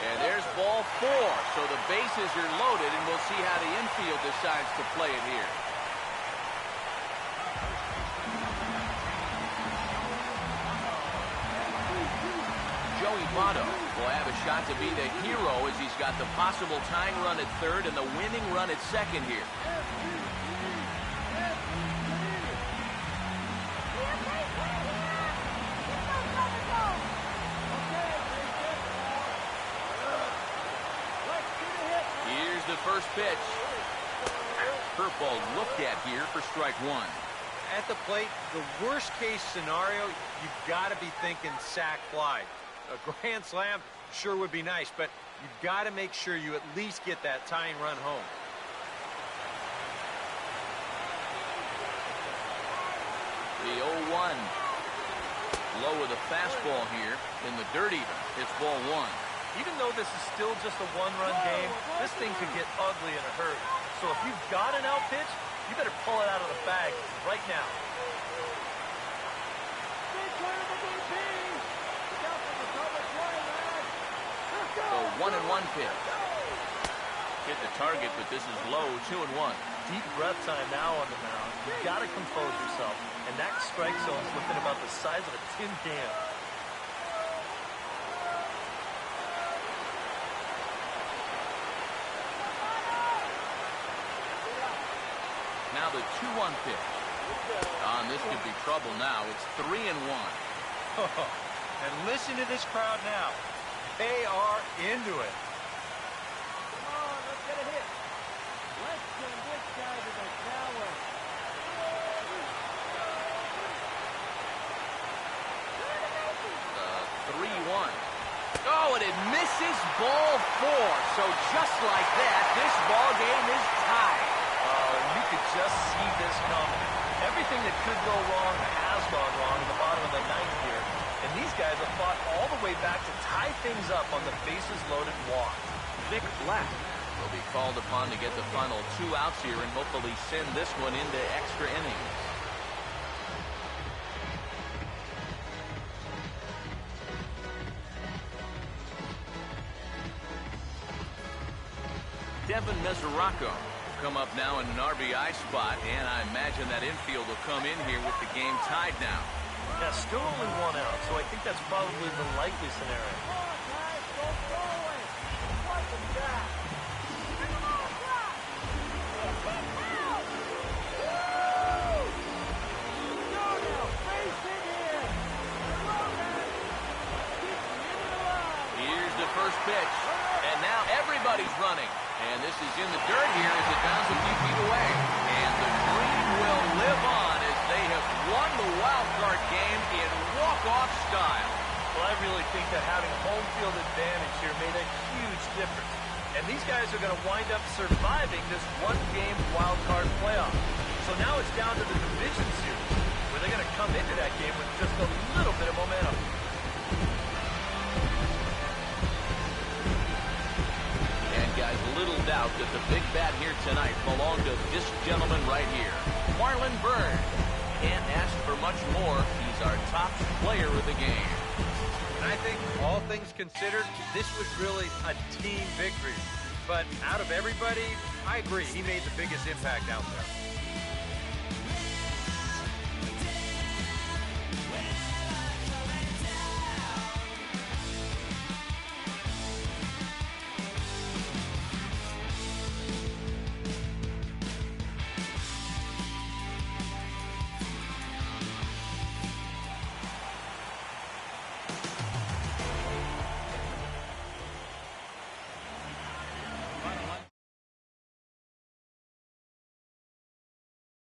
And there's ball 4. So the bases are loaded, and we'll see how the infield decides to play it here. Votto will have a shot to be the hero as he's got the possible tying run at third and the winning run at second here. Here's the first pitch. Curveball looked at here for strike 1. At the plate, the worst case scenario, you've got to be thinking sac fly. A grand slam, Sure would be nice, but you've got to make sure you at least get that tying run home. The 0-1. Low with a fastball here. In the dirt even. It's ball one. Even though this is still just a one-run game, this thing could get ugly in a hurry. So if you've got an out pitch, you better pull it out of the bag right now. So 1-1 pitch. Hit the target, but this is low, 2-1. Deep breath time now on the mound. You've got to compose yourself. And that strike zone's looking about the size of a tin can. Now the 2-1 pitch. And this could be trouble now. It's 3-1. And listen to this crowd now. They are into it. Come on, let's get a hit. Let's send this guy to the tower. 3-1. Oh, and it misses ball four. So just like that, this ball game is tied. You could just see this coming. Everything that could go wrong has gone wrong in the bottom of the ninth here. And these guys have fought all the way back to tie things up on the bases-loaded walk. Vic Black will be called upon to get the final 2 outs here and hopefully send this one into extra innings. Devin Mesoraco come up now in an RBI spot, and I imagine that infield will come in here with the game tied now. Yeah, still only 1 out, so I think that's probably the likely scenario. Come on, guys, don't throw away. What the guy? Bring him on, Brock. He's hit out. Woo! Go now, face in here. Come on, guys. Keep the inning alive. Here's the first pitch, and now everybody's running. And this is in the dirt here as it bounces a few feet away. And the Green will live on as they have won the wild card game in walk-off style. Well, I really think that having home field advantage here made a huge difference. And these guys are going to wind up surviving this one-game wild card playoff. So now it's down to the division series, where they're going to come into that game with just a little bit of momentum. Guys, little doubt that the big bat here tonight belonged to this gentleman right here, Marlon Byrd. Can't ask for much more. He's our top player of the game. And I think, all things considered, this was really a team victory. But out of everybody, I agree, he made the biggest impact out there.